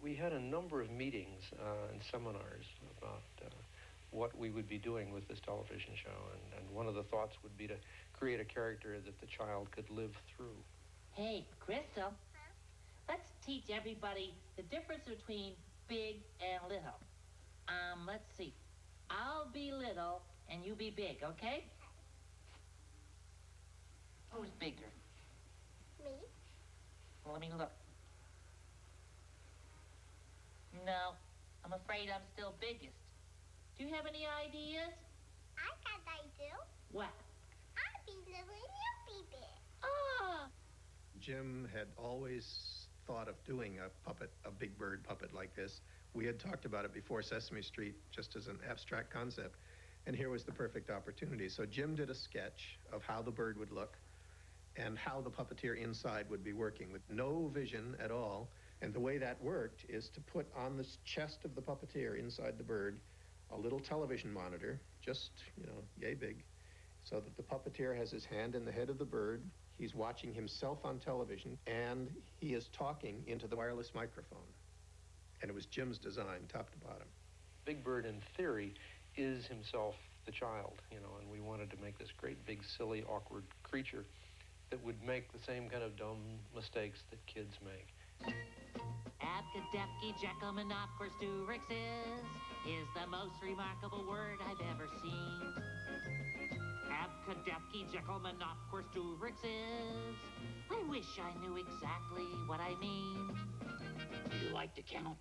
We had a number of meetings and seminars about what we would be doing with this television show, and one of the thoughts would be to create a character that the child could live through. Hey, Crystal, let's teach everybody the difference between big and little. Let's see. I'll be little and you be big, okay? Who's bigger? Me? Well, let me look. No, I'm afraid I'm still biggest. Do you have any ideas? I got I do. What? I'll be little and you'll be big. Ah! Jim had always thought of doing a puppet, a big bird puppet like this. We had talked about it before Sesame Street just as an abstract concept, and here was the perfect opportunity. So Jim did a sketch of how the bird would look and how the puppeteer inside would be working with no vision at all. And the way that worked is to put on the chest of the puppeteer inside the bird a little television monitor, just, yay big, so that the puppeteer has his hand in the head of the bird. He's watching himself on television, and he is talking into the wireless microphone. And it was Jim's design, top to bottom. Big Bird, in theory, is himself the child, and we wanted to make this great, big, silly, awkward creature that would make the same kind of dumb mistakes that kids make. Abkadabky Jekyllmanopquerstewrixes is the most remarkable word I've ever seen. Abkadabky Jekyllmanopquerstewrixes. I wish I knew exactly what I mean. Do you like to count?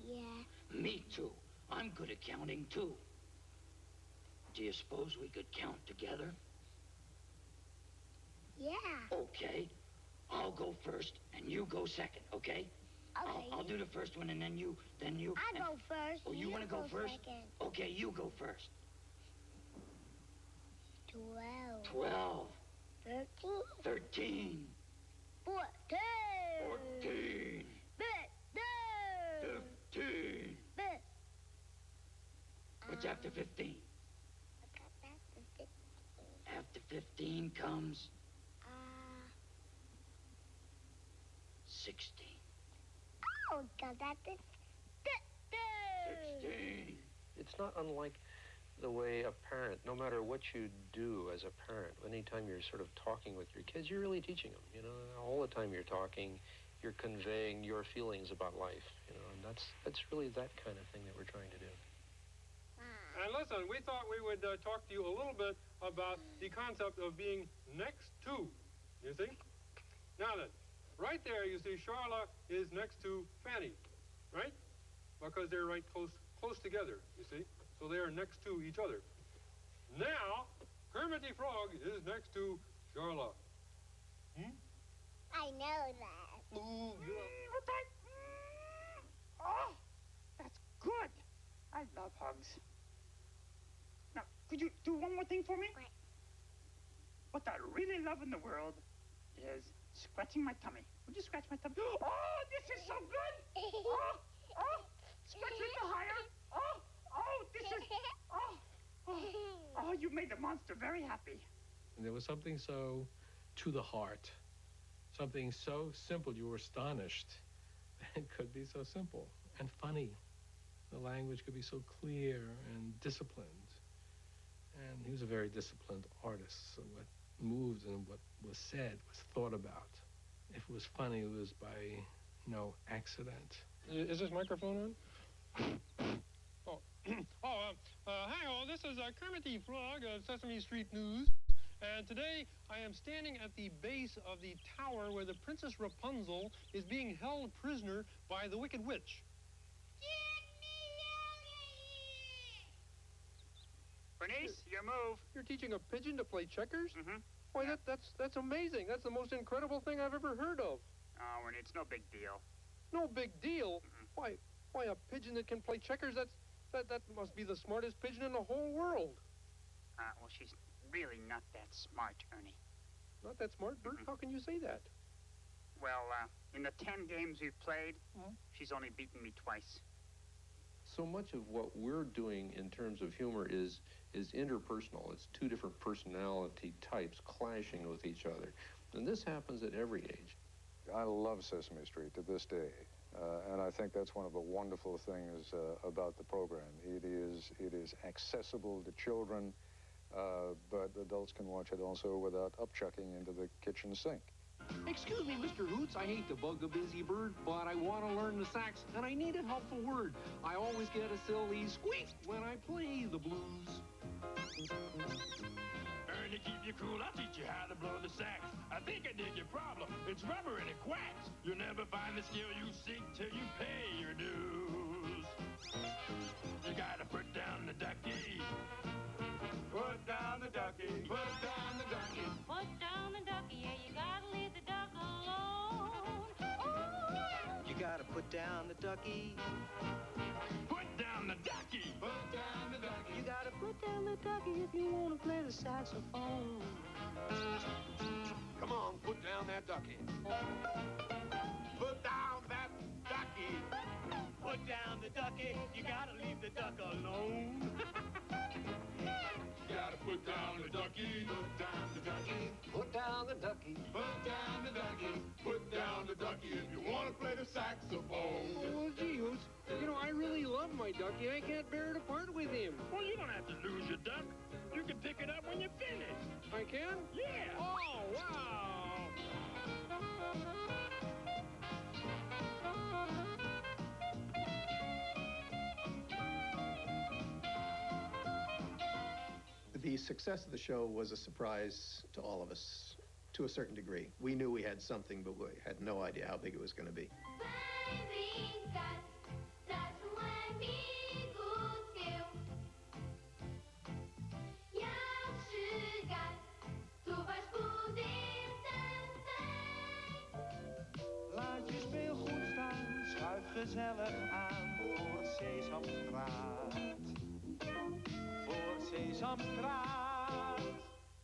Yeah. Me too. I'm good at counting too. Do you suppose we could count together? Yeah. Okay. I'll go first and you go second, okay? Okay. I'll do the first one and then you. I go first. Oh, you want to go first? Second. Okay, you go first. 12. 12. 13. 13. 14. 14. 15. What's after 15? After 15 comes 16. Oh, God, that's 16. It's not unlike the way a parent, no matter what you do as a parent, anytime you're sort of talking with your kids, you're really teaching them, all the time you're talking, you're conveying your feelings about life, and that's really that kind of thing that we're trying to do. And listen, we thought we would talk to you a little bit about the concept of being next to, you see? Now then, right there, you see, Charla is next to Fanny, right? Because they're right close together, you see? So they are next to each other. Now, Kermit the Frog is next to Charla. I know that. Ooh, What's that? Oh, that's good. I love hugs. Now, could you do one more thing for me? What I really love in the world is scratching my tummy. Would you scratch my tummy? Oh, this is so good! Scratch a little higher. This is... Oh, you made the monster very happy. And there was something so to the heart Something so simple you were astonished that it could be so simple and funny. The language could be so clear and disciplined. And he was a very disciplined artist. So what moved and what was said was thought about. If it was funny, it was by no accident. Is this microphone on? Oh, hi all, this is Kermit the Frog of Sesame Street News. And today I am standing at the base of the tower where the Princess Rapunzel is being held prisoner by the Wicked Witch. Bernice, your move. You're teaching a pigeon to play checkers? Mm-hmm. Why, that's amazing. That's the most incredible thing I've ever heard of. Oh, Ernie, it's no big deal. No big deal? Why a pigeon that can play checkers, that must be the smartest pigeon in the whole world. Well, she's really not that smart, Ernie. Not that smart, Bert? How can you say that? Well, in the 10 games we've played, she's only beaten me twice. So much of what we're doing in terms of humor is interpersonal. It's two different personality types clashing with each other. And this happens at every age. I love Sesame Street to this day. And I think that's one of the wonderful things about the program. It is accessible to children, but adults can watch it also without upchucking into the kitchen sink. Excuse me, Mr. Hoots, I hate to bug a busy bird, but I want to learn the sax, and I need a helpful word. I always get a silly squeak when I play the blues. To keep you cool, I'll teach you how to blow the sax. I think I did your problem. It's rubber and it quacks. You'll never find the skill you seek till you pay your dues. You gotta put down the ducky. Put down the ducky. Put down the ducky. Put down the ducky, yeah, you gotta leave the duck alone. Ooh. You gotta put down the ducky. Put down the ducky. Put down the ducky. You gotta put down the ducky if you want to play the saxophone. Come on, put down that ducky. Put down that ducky. Put down the ducky. You gotta leave the duck alone. You gotta put down the ducky. Put down the ducky. Put down the ducky. Put down the ducky. Put down the ducky if you want to play the saxophone. Well, gee, Hoots, you know, I really love my ducky. I can't bear to part with him. Well, you don't have to lose your duck. You can pick it up when you finish. I can? Yeah. Oh, wow. The success of the show was a surprise to all of us, to a certain degree. We knew we had something, but we had no idea how big it was going to be. Laat je speelgoed staan, schuif gezellig aan voor Sesamstraat. Voor Sesamstraat.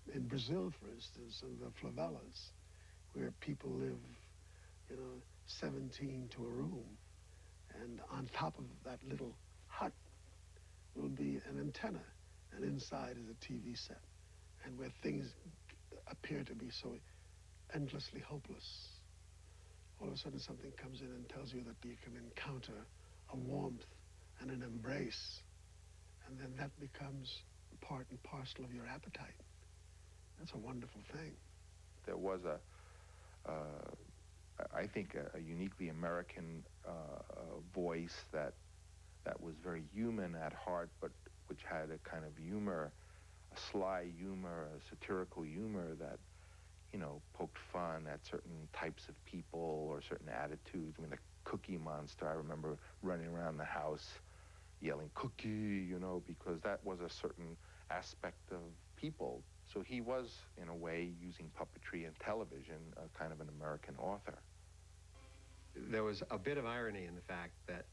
In Brazil, for instance, in the favelas, where people live, 17 to a room, and on top of that little hut will be an antenna, and inside is a TV set, and where things appear to be so endlessly hopeless, all of a sudden something comes in and tells you that you can encounter a warmth and an embrace, and then that becomes part and parcel of your appetite. That's a wonderful thing. There was I think, a uniquely American voice that was very human at heart, but which had a kind of humor, a sly humor, a satirical humor that, poked fun at certain types of people or certain attitudes. I mean, the Cookie Monster, I remember running around the house yelling, "Cookie," because that was a certain aspect of people. So he was, in a way, using puppetry and television, kind of an American author. There was a bit of irony in the fact that